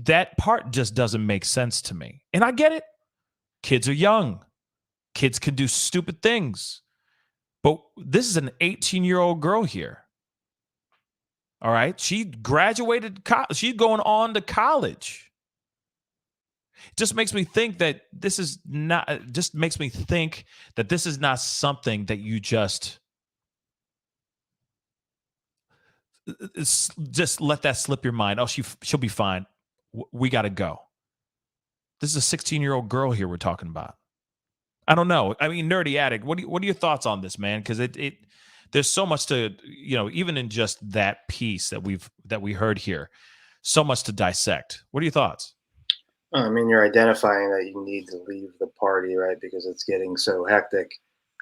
That part just doesn't make sense to me. And I get it. Kids are young. Kids can do stupid things. But this is an 18-year-old girl here. All right. She graduated. She's going on to college. It just makes me think that this is not something that you just let that slip your mind. Oh, she'll be fine. We got to go. This is a 16-year-old girl here we're talking about. I don't know. I mean, Nerdy Addict, what are your thoughts on this, man? Because there's so much to, even in just that piece that we heard here, so much to dissect. What are your thoughts? I mean, you're identifying that you need to leave the party, right? Because it's getting so hectic.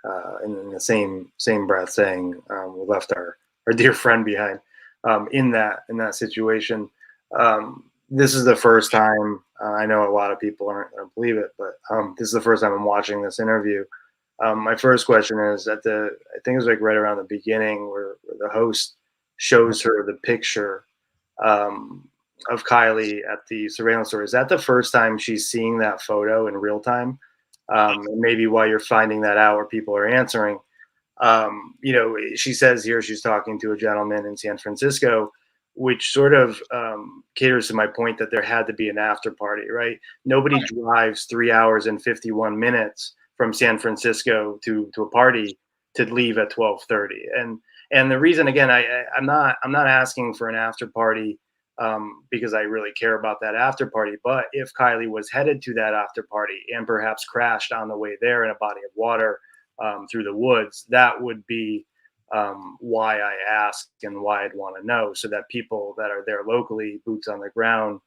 And in the same breath saying, we left our dear friend behind in that situation. This is the first time, I know a lot of people aren't going to believe it, but this is the first time I'm watching this interview. My first question is I think it was like right around the beginning where the host shows her the picture of Kiely at the surveillance store. Is that the first time she's seeing that photo in real time? And maybe while you're finding that out, where people are answering, she says here she's talking to a gentleman in San Francisco, which sort of caters to my point that there had to be an after party, right? Nobody drives 3 hours and 51 minutes from San Francisco to a party to leave at 12:30. And the reason, again, I'm not asking for an after party because I really care about that after party. But if Kiely was headed to that after party and perhaps crashed on the way there in a body of water through the woods, that would be why I ask and why I'd want to know, so that people that are there locally, boots on the ground,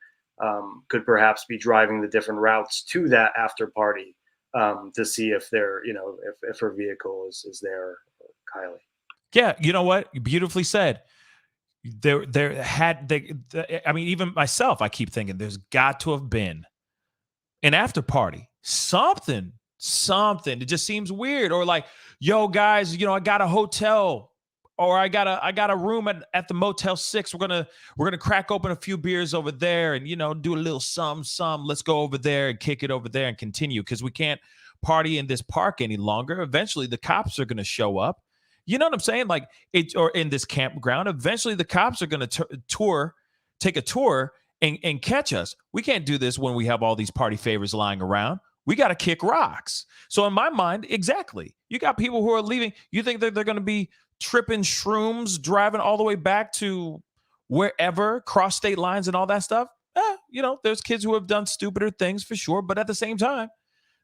could perhaps be driving the different routes to that after party to see if they're, if her vehicle is there, Kiely. Yeah, you know what? Beautifully said. I mean, even myself, I keep thinking there's got to have been an after party, something. It just seems weird. Or like, yo, guys, I got a hotel, or I got a room at the Motel 6. We're gonna crack open a few beers over there and do a little some. Let's go over there and kick it over there and continue, because we can't party in this park any longer. Eventually, the cops are gonna show up. You know what I'm saying? Like or in this campground. Eventually, the cops are gonna take a tour and catch us. We can't do this when we have all these party favors lying around. We got to kick rocks. So in my mind, exactly. You got people who are leaving. You think that they're going to be tripping shrooms, driving all the way back to wherever, cross state lines and all that stuff? There's kids who have done stupider things for sure. But at the same time,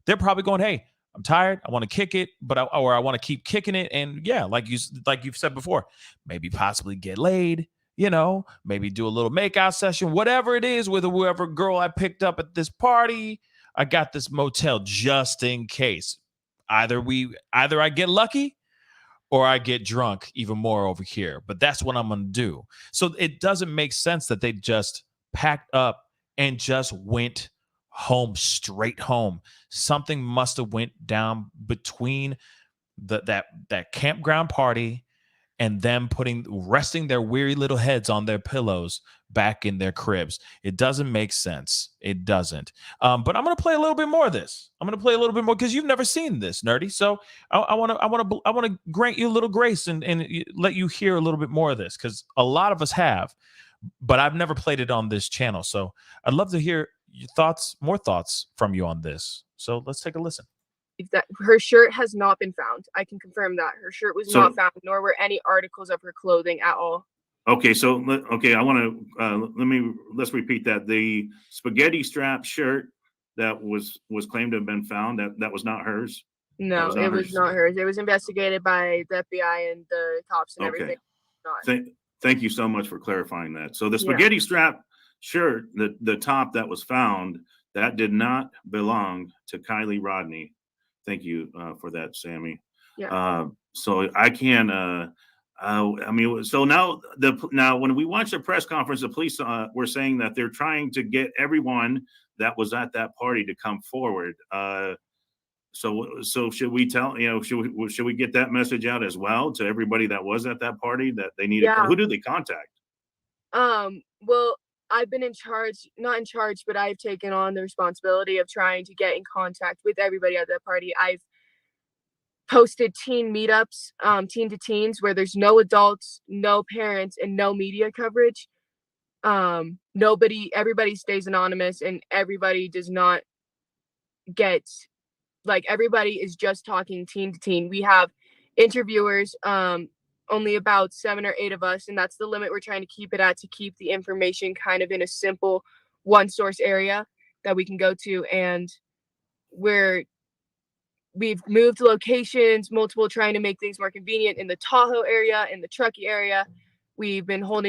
they're probably going, hey, I'm tired. I want to kick it, but I want to keep kicking it. And yeah, like you've said before, maybe possibly get laid, maybe do a little makeout session, whatever it is with whoever girl I picked up at this party. I got this motel just in case. Either I get lucky or I get drunk even more over here. But that's what I'm going to do. So it doesn't make sense that they just packed up and just went home, straight home. Something must have went down between that campground party and them resting their weary little heads on their pillows back in their cribs. It doesn't make sense. It doesn't. But I'm going to play a little bit more of this. I'm going to play a little bit more because you've never seen this, Nerdy. So I want to grant you a little grace and let you hear a little bit more of this, because a lot of us have. but I've never played it on this channel. So I'd love to hear your thoughts, more thoughts from you on this. So let's take a listen. That her shirt has not been found. I can confirm that her shirt was So- not found, nor were any articles of her clothing at all. Okay, so I want to let's repeat that. The spaghetti strap shirt that was claimed to have been found, that was not hers. No, it was not hers. It was investigated by the FBI and the cops and everything. Not. Thank you so much for clarifying that. So the spaghetti strap shirt, the top that was found, that did not belong to Kiely Rodni. Thank you for that, Sammy. Yeah. So I can. I mean, so now when we watched the press conference, the police were saying that they're trying to get everyone that was at that party to come forward. So should we tell, should we get that message out as well to everybody that was at that party that they needed? Yeah. Who did they contact? Well, I've been not in charge, but I've taken on the responsibility of trying to get in contact with everybody at that party. I've posted teen meetups, teen to teens, where there's no adults, no parents, and no media coverage. Everybody stays anonymous, and everybody does not get, everybody is just talking teen to teen. We have interviewers, only about 7 or 8 of us, and that's the limit we're trying to keep it at, to keep the information kind of in a simple one source area that we can go to. And we've moved locations, multiple, trying to make things more convenient in the Tahoe area, in the Truckee area. We've held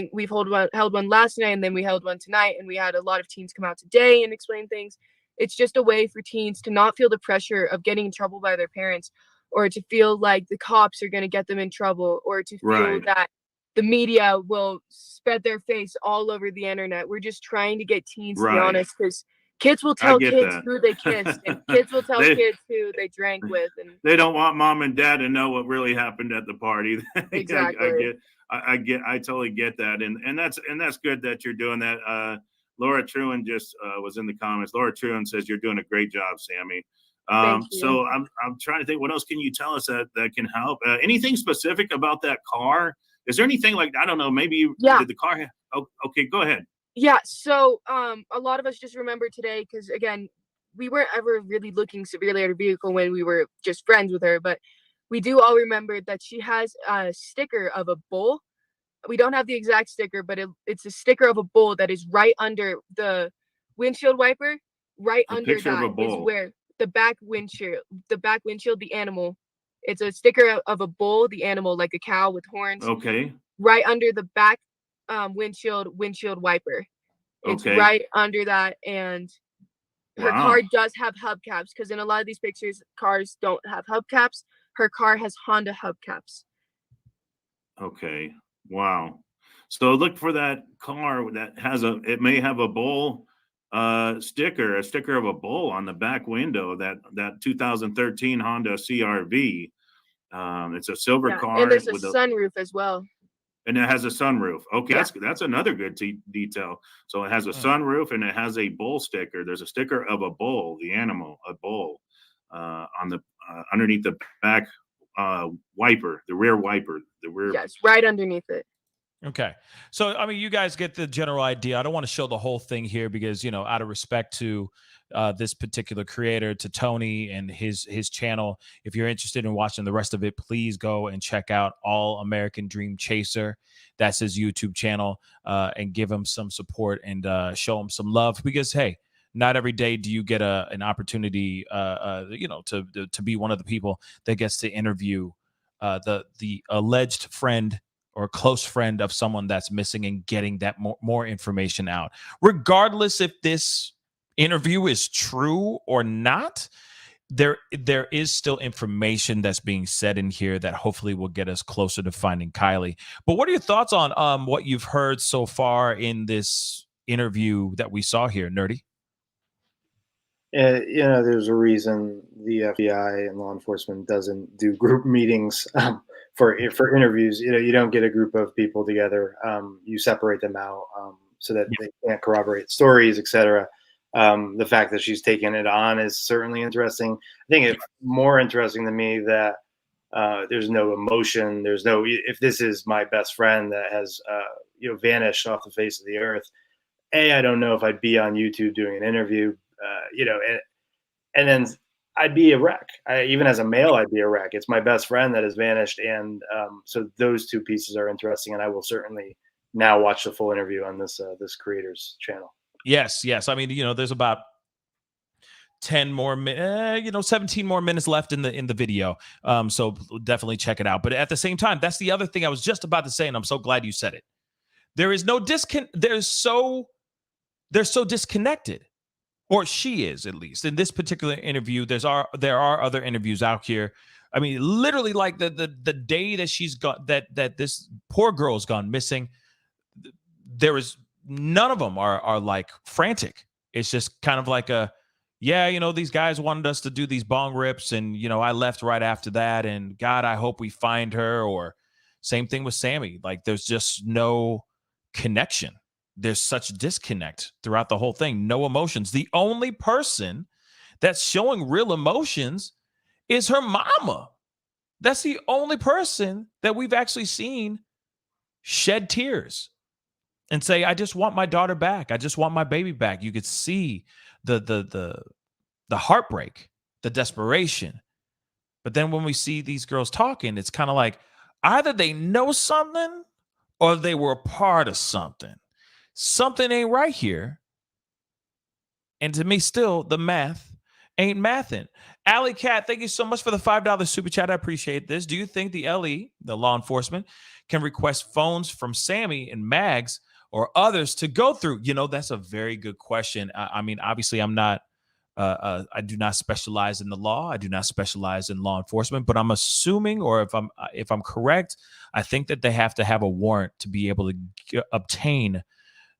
one last night, and then we held one tonight, and we had a lot of teens come out today and explain things. It's just a way for teens to not feel the pressure of getting in trouble by their parents, or to feel like the cops are going to get them in trouble, or to feel that the media will spread their face all over the internet. We're just trying to get teens to be honest, because kids will tell kids who they kissed, and kids will tell kids who they drank with, and they don't want mom and dad to know what really happened at the party. Exactly. I totally get that, and that's good that you're doing that. Laura Truan just was in the comments. Laura Truan says you're doing a great job, Sammy. Thank you. So I'm trying to think, what else can you tell us that can help? Anything specific about that car? Is there anything like, I don't know, maybe did the car have, okay, go ahead. Yeah, so a lot of us just remember today, because again, we weren't ever really looking severely at her vehicle when we were just friends with her, but we do all remember that she has a sticker of a bull. We don't have the exact sticker, but it's a sticker of a bull that is right under the windshield wiper. Right under that is where the back windshield, the animal. It's a sticker of a bull, the animal, like a cow with horns. Okay. Right under the back windshield wiper. It's right under that, and her car does have hubcaps, because in a lot of these pictures, cars don't have hubcaps. Her car has Honda hubcaps. Okay. Wow. So look for that car that it may have a bull a sticker of a bull on the back window, that 2013 Honda CRV. It's a silver car, and there's a sunroof as well. And it has a sunroof. Okay, that's another good detail. So it has a sunroof, and it has a bull sticker. There's a sticker of a bull, the animal, a bull, on the underneath the back wiper, the rear wiper, Yes, right underneath it. Okay. So, I mean, you guys get the general idea. I don't want to show the whole thing here because, out of respect to this particular creator, to Tony and his channel. If you're interested in watching the rest of it, please go and check out All American Dream Chaser. That's his YouTube channel, and give him some support and show him some love, because, hey, not every day do you get an opportunity, to be one of the people that gets to interview the alleged friend or close friend of someone that's missing, and getting that more information out. Regardless if this interview is true or not, there is still information that's being said in here that hopefully will get us closer to finding Kiely. But what are your thoughts on what you've heard so far in this interview that we saw here, Nerdy? There's a reason the FBI and law enforcement doesn't do group meetings for interviews. You don't get a group of people together. You separate them out so that they can't corroborate stories, etc. The fact that she's taking it on is certainly interesting. I think it's more interesting to me that there's no emotion. If this is my best friend that has vanished off the face of the earth. I don't know if I'd be on YouTube doing an interview, and then I'd be a wreck. Even as a male, I'd be a wreck. It's my best friend that has vanished, and so those two pieces are interesting, and I will certainly now watch the full interview on this creator's channel. Yes. I mean, there's about 10 more 17 more minutes left in the video. So definitely check it out. But at the same time, that's the other thing I was just about to say, and I'm so glad you said it. There is no they're so disconnected, or she is, at least in this particular interview. There are other interviews out here. I mean, literally, like the day that she's got that this poor girl's gone missing, there is none of them are like frantic. It's just kind of like these guys wanted us to do these bong rips, and I left right after that, and God, I hope we find her. Or same thing with Sammy. Like, there's just no connection. There's such disconnect throughout the whole thing. No emotions. The only person that's showing real emotions is her mama. That's the only person that we've actually seen shed tears and say, I just want my daughter back. I just want my baby back. You could see the heartbreak, the desperation. But then when we see these girls talking, it's kind of like either they know something or they were a part of something. Something ain't right here. And to me, still, the math ain't mathing. Alley Cat, thank you so much for the $5 super chat. I appreciate this. Do you think the LE, the law enforcement, can request phones from Sammy and Mags or others to go through? That's a very good question. I mean, obviously, I'm not, I do not specialize in the law. I do not specialize in law enforcement, but I'm assuming, or if I'm correct, I think that they have to have a warrant to be able to obtain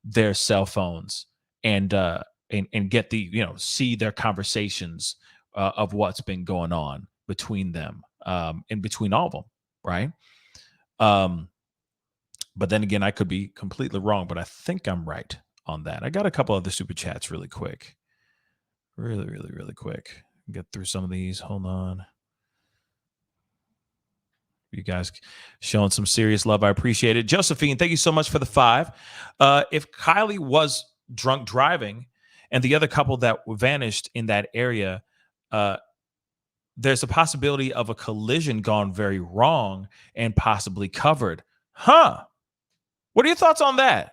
their cell phones and get the, see their conversations of what's been going on between them, and between all of them. Right. But then again, I could be completely wrong, but I think I'm right on that. I got a couple other super chats really quick. Really quick. Get through some of these. Hold on. You guys showing some serious love. I appreciate it. Josephine, thank you so much for the $5. If Kiely was drunk driving and the other couple that vanished in that area, there's a possibility of a collision gone very wrong and possibly covered. Huh? What are your thoughts on that,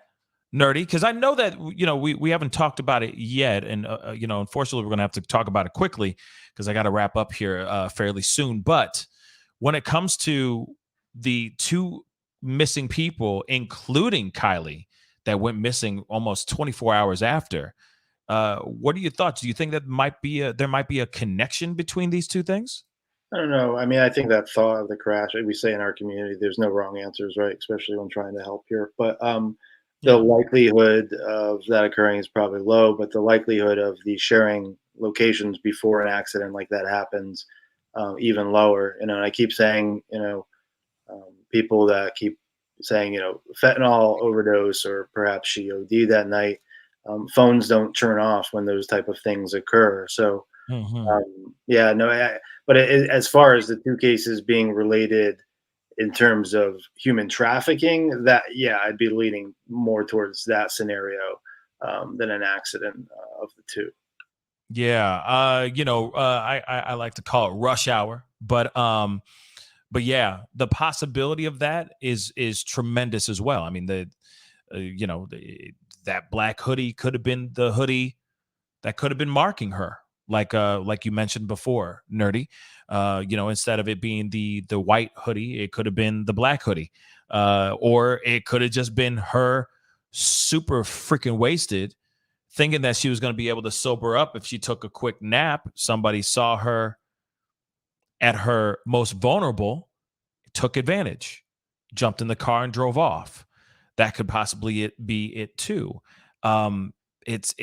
Nerdy? Because I know that we haven't talked about it yet, and unfortunately we're going to have to talk about it quickly because I got to wrap up here fairly soon. But when it comes to the two missing people, including Kiely, that went missing almost 24 hours after, what are your thoughts? Do you think that there might be a connection between these two things? I don't know. I mean, I think that thought of the crash, we say in our community, there's no wrong answers, right? Especially when trying to help here. But the likelihood of that occurring is probably low, but the likelihood of the sharing locations before an accident like that happens, even lower. And I keep saying, people that keep saying, fentanyl overdose or perhaps she OD'd that night, phones don't turn off when those type of things occur. So, but as far as the two cases being related in terms of human trafficking, I'd be leaning more towards that scenario than an accident of the two. Yeah, I like to call it rush hour, but yeah, the possibility of that is tremendous as well. I mean, that black hoodie could have been the hoodie that could have been marking her, like you mentioned before, Nerdy. Instead of it being the white hoodie, it could have been the black hoodie, or it could have just been her super freaking wasted, thinking that she was going to be able to sober up if she took a quick nap. Somebody saw her at her most vulnerable, took advantage, jumped in the car and drove off. That could possibly be it too. It's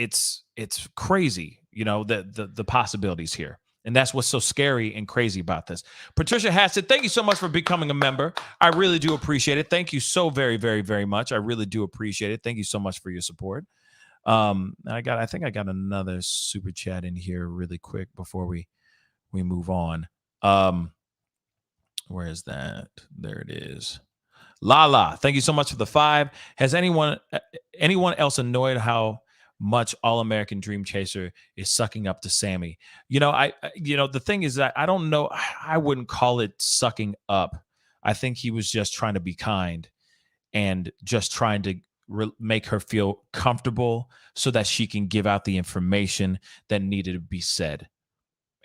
crazy, the possibilities here. And that's what's so scary and crazy about this. Patricia Hassett, thank you so much for becoming a member. I really do appreciate it. Thank you so very, very, very much. I really do appreciate it. Thank you so much for your support. I think I got another super chat in here really quick before we move on. Where is that? There it is. Lala, thank you so much for the 5. Has anyone else annoyed how much All American Dream Chaser is sucking up to Sammy? The thing is that I don't know. I wouldn't call it sucking up. I think he was just trying to be kind and just trying to make her feel comfortable so that she can give out the information that needed to be said.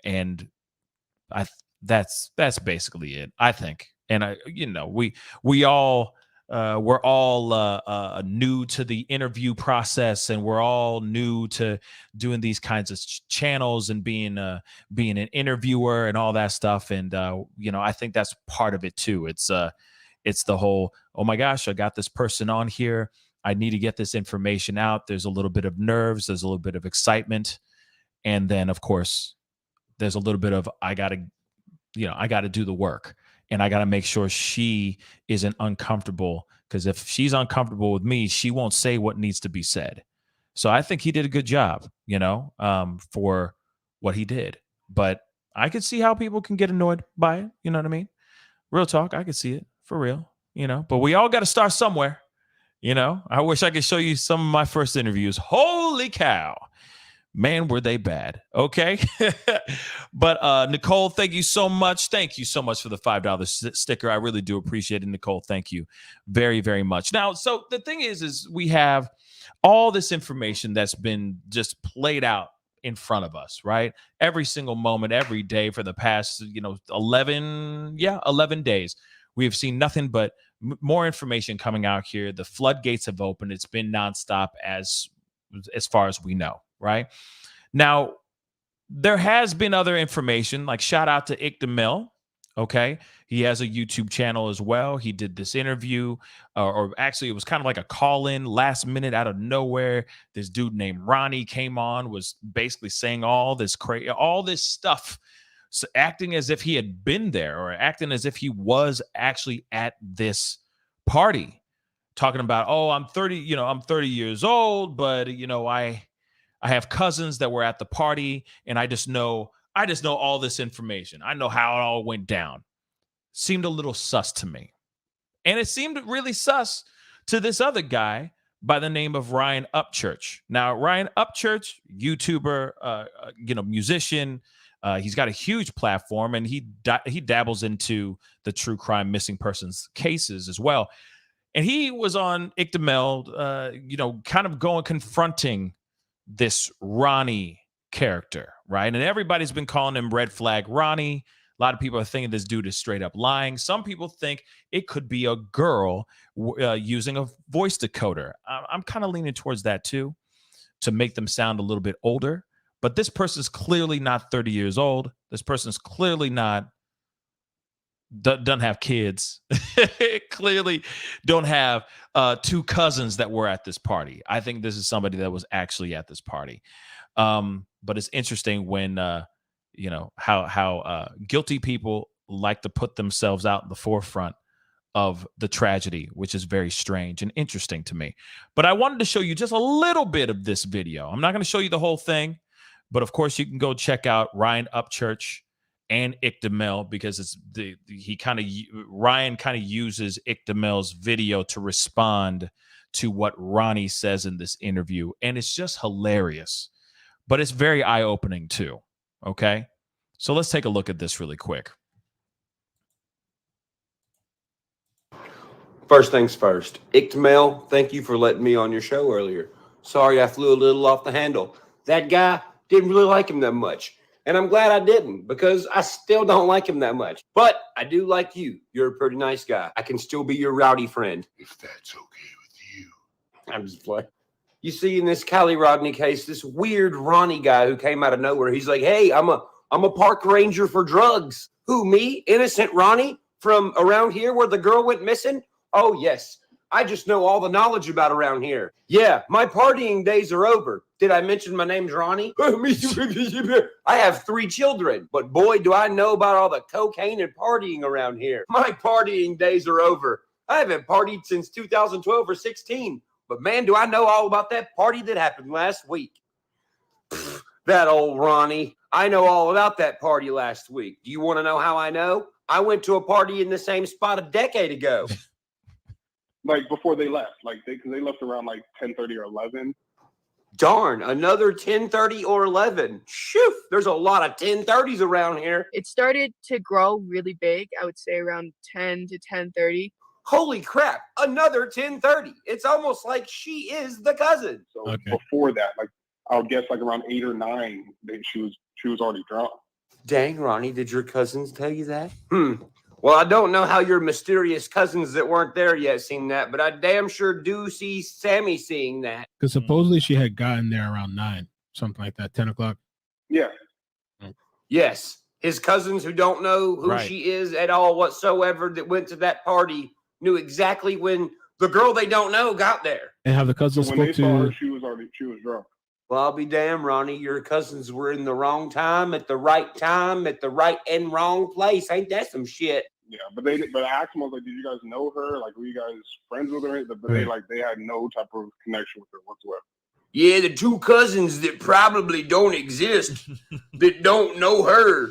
And that's basically it, I think. And we're all new to the interview process, and we're all new to doing these kinds of channels and being an interviewer and all that stuff. And I think that's part of it too. It's the whole, oh my gosh, I got this person on here, I need to get this information out. There's a little bit of nerves, there's a little bit of excitement, and then of course there's a little bit of I got to do the work, and I got to make sure she isn't uncomfortable, because if she's uncomfortable with me, she won't say what needs to be said. So I think he did a good job, for what he did. But I could see how people can get annoyed by it. You know what I mean? Real talk, I could see it for real, but we all got to start somewhere. I wish I could show you some of my first interviews. Holy cow. Man, were they bad. Okay. But Nicole, thank you so much. Thank you so much for the $5 sticker. I really do appreciate it, Nicole. Thank you very, very much. Now, so the thing is we have all this information that's been just played out in front of us, right? Every single moment, every day for the past, 11 days. We have seen nothing but more information coming out here. The floodgates have opened. It's been nonstop as far as we know. Right now, there has been other information, like shout out to Ick DeMille. Okay. He has a YouTube channel as well. He did this interview, or actually it was kind of like a call in last minute out of nowhere. This dude named Ronnie came on, was basically saying all this stuff, so acting as if he had been there, or acting as if he was actually at this party, talking about, oh, I'm 30 years old, but I have cousins that were at the party, and I just know all this information. I know how it all went down. Seemed a little sus to me. And it seemed really sus to this other guy by the name of Ryan Upchurch. Now, Ryan Upchurch, YouTuber, musician, he's got a huge platform, and he dabbles into the true crime missing persons cases as well. And he was on Ick DeMille, kind of confronting this Ronnie character, right? And everybody's been calling him Red Flag Ronnie. A lot of people are thinking this dude is straight up lying. Some people think it could be a girl using a voice decoder. I'm kind of leaning towards that too, to make them sound a little bit older. But this person's clearly not 30 years old. This person's clearly doesn't have kids. Clearly don't have 2 cousins that were at this party. I think this is somebody that was actually at this party. But it's interesting when how guilty people like to put themselves out in the forefront of the tragedy, which is very strange and interesting to me. But I wanted to show you just a little bit of this video. I'm not going to show you the whole thing, but of course you can go check out Ryan Upchurch and Ick DeMille, because it's Ryan kind of uses Ick DeMille's video to respond to what Ronnie says in this interview, and it's just hilarious, but it's very eye-opening too. Okay, so let's take a look at this really quick. First things first, Ick DeMille, thank you for letting me on your show earlier. Sorry I flew a little off the handle. That guy, didn't really like him that much. And I'm glad I didn't, because I still don't like him that much. But I do like you. You're a pretty nice guy. I can still be your rowdy friend. If that's okay with you. I'm just playing. You see, in this Kiely Rodni case, this weird Ronnie guy who came out of nowhere, he's like, hey, I'm a park ranger for drugs. Who, me? Innocent Ronnie? From around here where the girl went missing? Oh, yes. I just know all the knowledge about around here. Yeah, my partying days are over. Did I mention my name's Ronnie? I have 3 children, but boy, do I know about all the cocaine and partying around here. My partying days are over. I haven't partied since 2012 or 16, but man, do I know all about that party that happened last week. Pfft, that old Ronnie. I know all about that party last week. Do you want to know how I know? I went to a party in the same spot a decade ago. like before they left, like because they left around like 10:30 or 11. Darn, another 10:30 or 11. Shoo, there's a lot of 10:30s around here. It started to grow really big. I would say around 10 to 10:30. Holy crap, another 10:30. It's almost like she is the cousin. So before that, like I would guess like around 8 or 9, she was already drunk. Dang, Ronnie, did your cousins tell you that? Well, I don't know how your mysterious cousins that weren't there yet seen that, but I damn sure do see Sammy seeing that. Because supposedly she had gotten there around 9, something like that, 10 o'clock. Yeah. Yes, his cousins who don't know who Right. she is at all whatsoever that went to that party knew exactly when the girl they don't know got there. And have the cousins So when they spoke saw her, to... she was drunk. Well, I'll be damned, Ronnie. Your cousins were in the wrong time, at the right and wrong place. Ain't that some shit? Yeah, but I asked them, I was like, did you guys know her? Like, were you guys friends with her? But they had no type of connection with her whatsoever. Yeah, the two cousins that probably don't exist, that don't know her,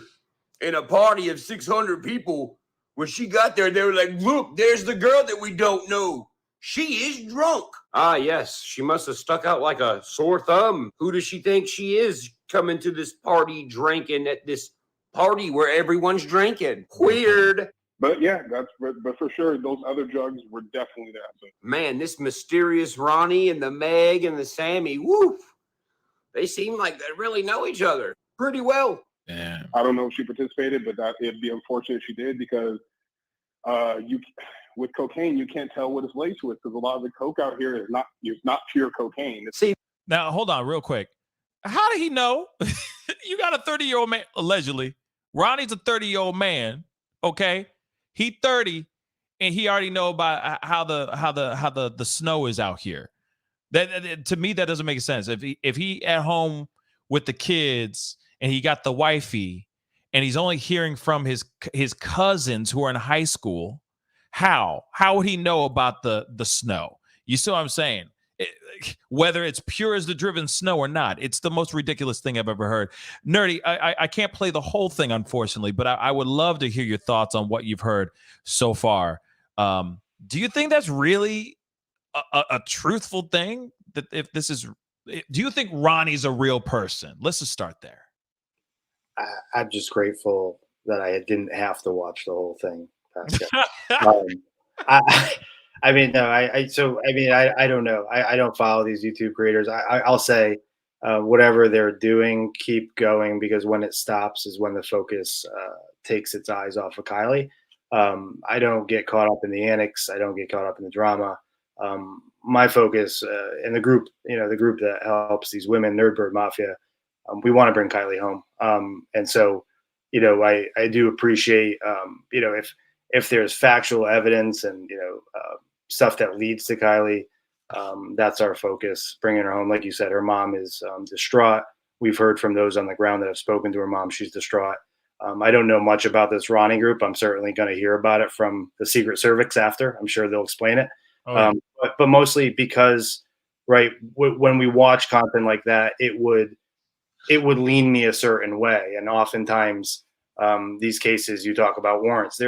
in a party of 600 people. When she got there, they were like, look, there's the girl that we don't know. She is drunk. Ah, yes. She must have stuck out like a sore thumb. Who does she think she is coming to this party drinking at this party where everyone's drinking? Weird. But yeah, but for sure, those other drugs were definitely there. So. Man, this mysterious Ronnie and the Meg and the Sammy, woof. They seem like they really know each other pretty well. Yeah. I don't know if she participated, but it'd be unfortunate if she did because with cocaine you can't tell what it's laced with because a lot of the coke out here is not pure cocaine. See, now hold on real quick. How did he know? You got a 30-year-old man, allegedly. Ronnie's a 30-year-old man. Okay, he 30, and he already know about how the snow is out here. That to me that doesn't make sense. If he at home with the kids and he got the wifey, and he's only hearing from his cousins who are in high school, how would he know about the snow? You see what I'm saying? Whether it's pure as the driven snow or not, it's the most ridiculous thing I've ever heard. Nerdy, I can't play the whole thing, unfortunately, but I would love to hear your thoughts on what you've heard so far. Do you think that's really a truthful thing? That if this is, do you think Ronnie's a real person? Let's just start there. I'm just grateful that I didn't have to watch the whole thing, Pascal. I mean, no, I don't know. I don't follow these YouTube creators. I'll say whatever they're doing, keep going, because when it stops is when the focus takes its eyes off of Kiely. I don't get caught up in the antics. I don't get caught up in the drama. My focus in the group, the group that helps these women, Nerdbird Mafia, we want to bring Kiely home. And so, I do appreciate, if there's factual evidence and, stuff that leads to Kiely, that's our focus, bringing her home. Like you said, her mom is distraught. We've heard from those on the ground that have spoken to her mom. She's distraught. I don't know much about this Ronnie group. I'm certainly going to hear about it from the Secret Service after. I'm sure they'll explain it. But mostly because, right, when we watch content like that, it would lean me a certain way. And oftentimes these cases you talk about warrants.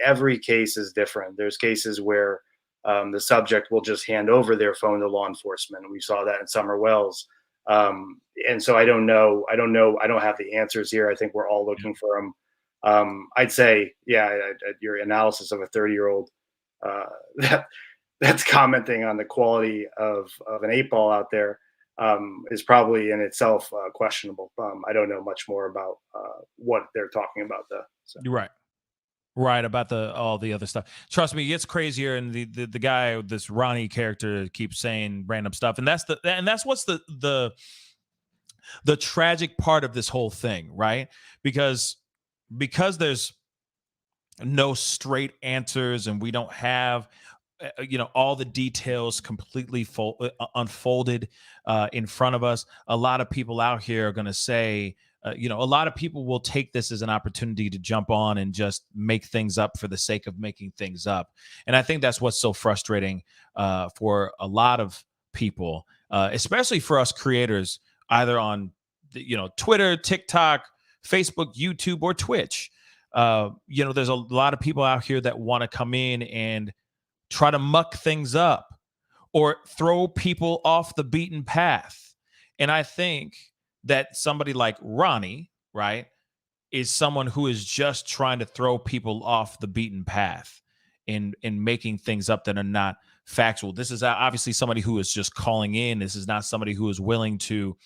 Every case is different. There's cases where the subject will just hand over their phone to law enforcement. We saw that in Summer Wells. And so I don't know. I don't have the answers here. I think we're all looking for them. I'd say, your analysis of a 30-year-old that's commenting on the quality of an 8-ball out there is probably in itself questionable. I don't know much more about what they're talking about though. So. You're right about all the other stuff. Trust me, it gets crazier, and the guy, this Ronnie character, keeps saying random stuff, and that's what's the tragic part of this whole thing, right? Because there's no straight answers, and we don't have all the details completely unfolded in front of us. A lot of people out here are going to say, a lot of people will take this as an opportunity to jump on and just make things up for the sake of making things up. And I think that's what's so frustrating for a lot of people, especially for us creators, either on Twitter, TikTok, Facebook, YouTube, or Twitch. There's a lot of people out here that want to come in and try to muck things up or throw people off the beaten path. And I think that somebody like Ronnie, right, is someone who is just trying to throw people off the beaten path in making things up that are not factual. This is obviously somebody who is just calling in. This is not somebody who is willing to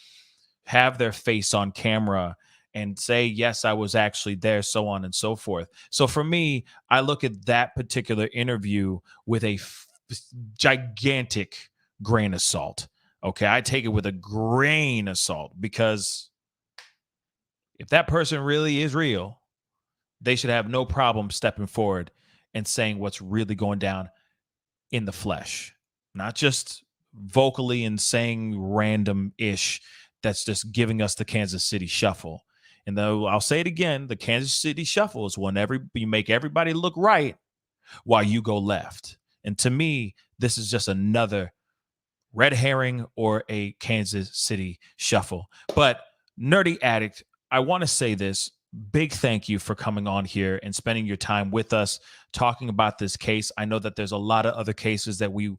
have their face on camera and say, yes, I was actually there, so on and so forth. So for me, I look at that particular interview with a gigantic grain of salt. Okay, I take it with a grain of salt, because if that person really is real, they should have no problem stepping forward and saying what's really going down in the flesh, not just vocally and saying random ish that's just giving us the Kansas City shuffle. And though I'll say it again, the Kansas City shuffle is when you make everybody look right while you go left. And to me, this is just another red herring or a Kansas City shuffle. But Nerdy Addict, I want to say this. Big thank you for coming on here and spending your time with us talking about this case. I know that there's a lot of other cases that we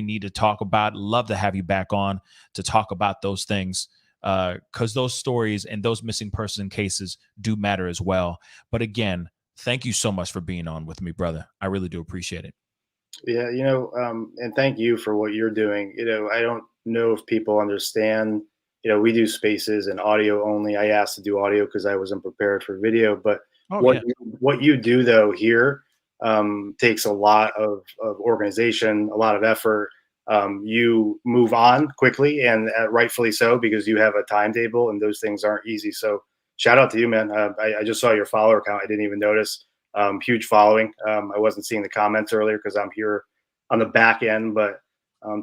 need to talk about. Love to have you back on to talk about those things, because those stories and those missing person cases do matter as well. But again, thank you so much for being on with me, brother. I really do appreciate it. Yeah, and thank you for what you're doing. I don't know if people understand. We do spaces and audio only. I asked to do audio because I wasn't prepared for video. But what you do though here takes a lot of organization, a lot of effort. You move on quickly, and rightfully so, because you have a timetable, and those things aren't easy. So shout out to you, man. I just saw your follower count. I didn't even notice. Huge following. I wasn't seeing the comments earlier because I'm here on the back end, but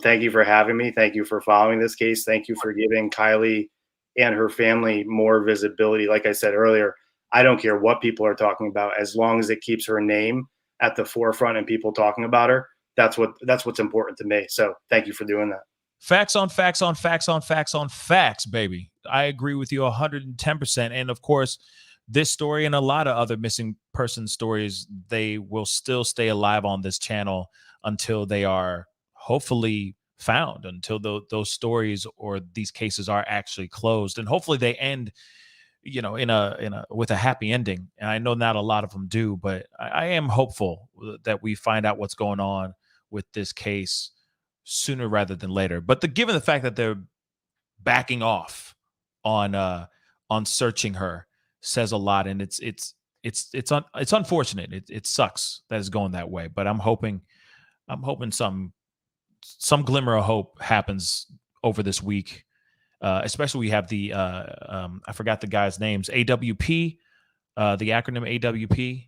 thank you for having me. Thank you for following this case. Thank you for giving Kiely and her family more visibility. Like I said earlier, I don't care what people are talking about, as long as it keeps her name at the forefront and people talking about her. That's what's important to me. So thank you for doing that. Facts on facts on facts on facts on facts, baby. I agree with you 110%. And of course, this story and a lot of other missing person stories, they will still stay alive on this channel until they are hopefully found, until those stories or these cases are actually closed. And hopefully they end, with a happy ending. And I know not a lot of them do, but I am hopeful that we find out what's going on with this case sooner rather than later. But given the fact that they're backing off on searching her, says a lot, and it's unfortunate. It sucks that it's going that way, but I'm hoping some glimmer of hope happens over this week. Especially we have the I forgot the guys' names. AWP, the acronym AWP.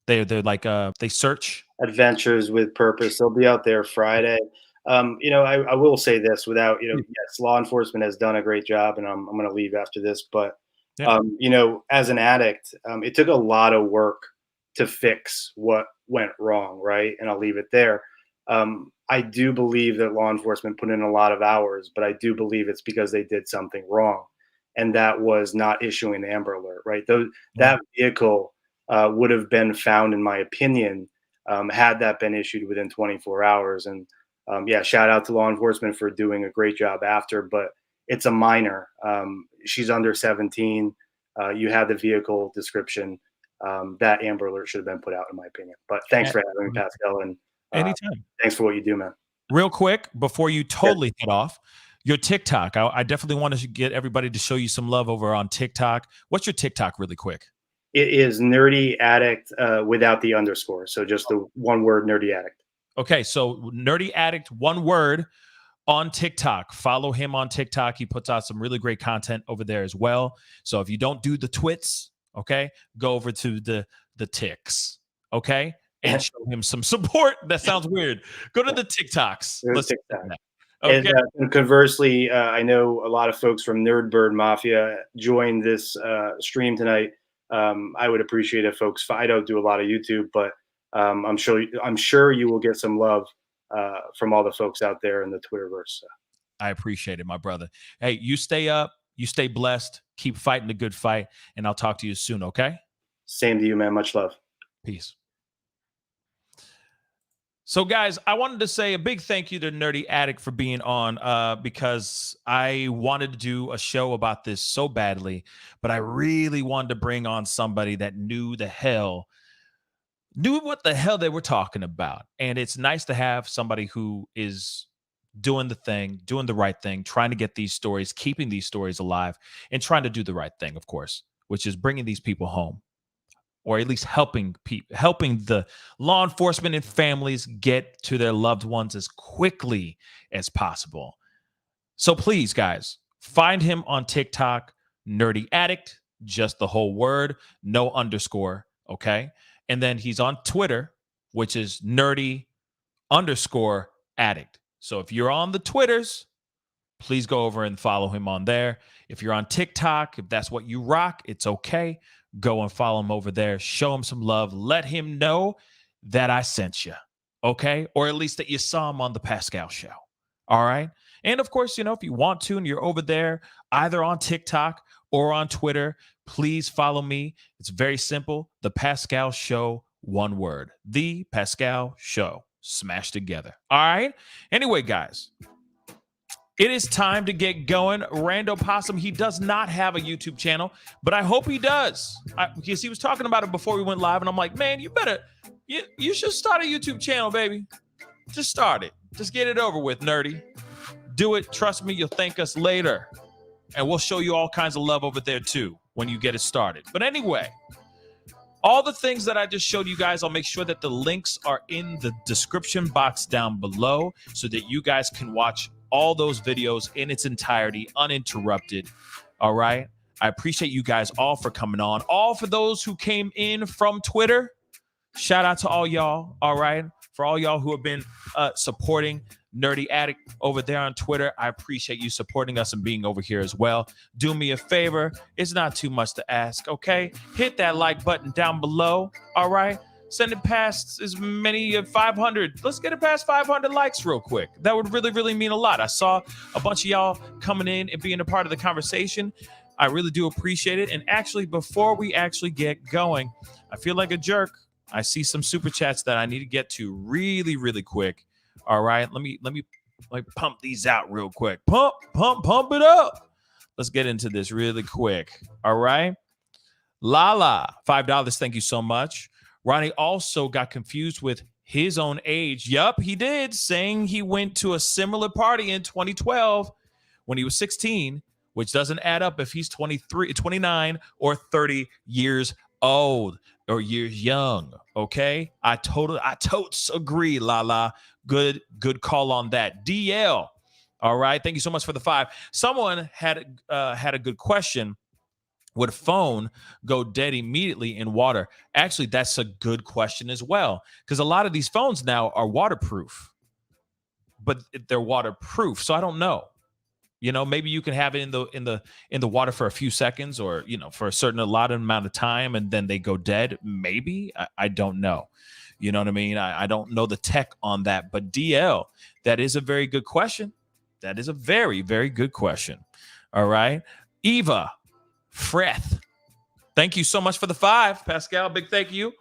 They're like they search Adventures with Purpose. They'll be out there Friday. I will say this without, yes, law enforcement has done a great job, and I'm going to leave after this, but as an addict, it took a lot of work to fix what went wrong, right? And I'll leave it there. I do believe that law enforcement put in a lot of hours, but I do believe it's because they did something wrong, and that was not issuing the Amber Alert, right? That vehicle would have been found, in my opinion, had that been issued within 24 hours. And shout out to law enforcement for doing a great job after, but it's a minor. She's under 17. You had the vehicle description. That Amber Alert should have been put out, in my opinion. But thanks for having me, Pascal. And anytime. Thanks for what you do, man. Real quick, before you totally head off, your TikTok. I definitely want to get everybody to show you some love over on TikTok. What's your TikTok really quick? It is Nerdy Addict without the underscore. So just the one word, Nerdy Addict. Okay, so Nerdy Addict, one word, on TikTok. Follow him on TikTok. He puts out some really great content over there as well. So if you don't do the twits, okay, go over to the ticks, okay, and show him some support. That sounds weird. Go to the TikToks. Let's TikTok. Okay. And conversely, I know a lot of folks from Nerdbird Mafia joined this stream tonight. I would appreciate it, folks. I don't do a lot of YouTube, but I'm sure you will get some love from all the folks out there in the Twitterverse. So. I appreciate it, my brother. Hey, you stay up, you stay blessed, keep fighting the good fight, and I'll talk to you soon, okay? Same to you, man. Much love. Peace. So, guys, I wanted to say a big thank you to Nerdy Addict for being on because I wanted to do a show about this so badly, but I really wanted to bring on somebody that knew what the hell they were talking about. And it's nice to have somebody who is doing the thing, doing the right thing, trying to get these stories, keeping these stories alive, and trying to do the right thing, of course, which is bringing these people home, or at least helping the law enforcement and families get to their loved ones as quickly as possible. So please, guys, find him on TikTok, Nerdy Addict, just the whole word, no underscore, okay? And then he's on Twitter, which is nerdy_addict. So if you're on the Twitters, please go over and follow him on there. If you're on TikTok, if that's what you rock, it's okay. Go and follow him over there. Show him some love. Let him know that I sent you, okay? Or at least that you saw him on the Pascal Show, all right? And of course, if you want to and you're over there, either on TikTok or on Twitter, please follow me. It's very simple. The Pascal Show, one word. The Pascal Show. Smashed together. All right? Anyway, guys, it is time to get going. Rando Possum, he does not have a YouTube channel, but I hope he does. Because he was talking about it before we went live, and I'm like, man, you should start a YouTube channel, baby. Just start it. Just get it over with, nerdy. Do it. Trust me, you'll thank us later. And we'll show you all kinds of love over there, too, when you get it started. But anyway, all the things that I just showed you guys, I'll make sure that the links are in the description box down below so that you guys can watch all those videos in its entirety, uninterrupted. All right? I appreciate you guys all for coming on. All for those who came in from Twitter, shout out to all y'all, all right? For all y'all who have been supporting Nerdy Addict over there on Twitter, I appreciate you supporting us and being over here as well. Do me a favor. It's not too much to ask, okay? Hit that like button down below, all right? Send it past as many as 500. Let's get it past 500 likes real quick. That would really, really mean a lot. I saw a bunch of y'all coming in and being a part of the conversation. I really do appreciate it. And actually, before we actually get going, I feel like a jerk. I see some super chats that I need to get to really, really quick. All right, let me pump these out real quick. Pump it up. Let's get into this really quick. All right. Lala, $5. Thank you so much. Ronnie also got confused with his own age. Yup, he did, saying he went to a similar party in 2012 when he was 16, which doesn't add up if he's 23, 29, or 30 years old or years young. Okay, I totes agree, Lala. Good call on that. DL. All right, thank you so much for the 5. Someone had a good question. Would a phone go dead immediately in water? Actually, that's a good question as well, because a lot of these phones now are waterproof, but they're waterproof. So I don't know. Maybe you can have it in the water for a few seconds, or for a allotted amount of time, and then they go dead. Maybe I don't know. You know what I mean? I don't know the tech on that, but DL, that is a very good question. That is a very, very good question. All right, Eva Freth, thank you so much for the 5, Pascal. Big thank you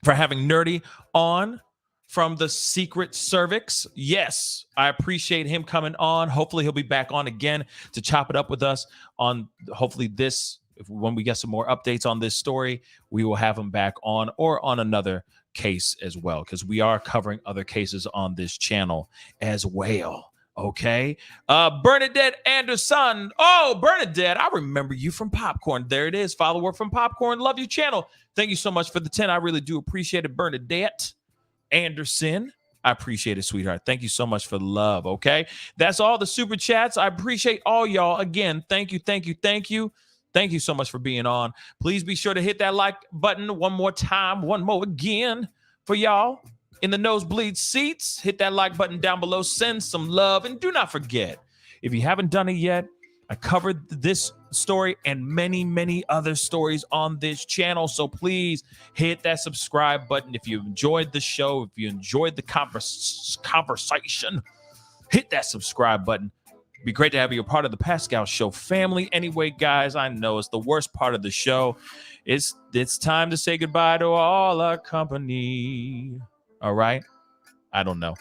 for having Nerdy on from the Secret Cervix. Yes, I appreciate him coming on. Hopefully he'll be back on again to chop it up with us on hopefully this. When we get some more updates on this story, we will have him back on, or on another case as well, because we are covering other cases on this channel as well. Okay. Bernadette Anderson. Oh, Bernadette, I remember you from Popcorn. There it is. Follower from Popcorn. Love your channel. Thank you so much for the 10. I really do appreciate it, Bernadette Anderson. I appreciate it, sweetheart. Thank you so much for the love. Okay. That's all the super chats. I appreciate all y'all. Again, thank you. Thank you so much for being on. Please be sure to hit that like button one more time, one more again for y'all in the nosebleed seats. Hit that like button down below. Send some love. And do not forget, if you haven't done it yet, I covered this story and many, many other stories on this channel. So please hit that subscribe button. If you enjoyed the show, if you enjoyed the conversation, hit that subscribe button. Be great to have you a part of the Pascal Show family. Anyway, guys, I know it's the worst part of the show. It's time to say goodbye to all our company. All right? I don't know.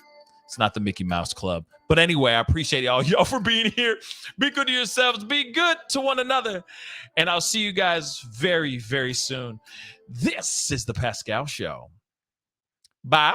It's not the Mickey Mouse Club. But anyway, I appreciate y'all for being here. Be good to yourselves. Be good to one another. And I'll see you guys very, very soon. This is the Pascal Show. Bye.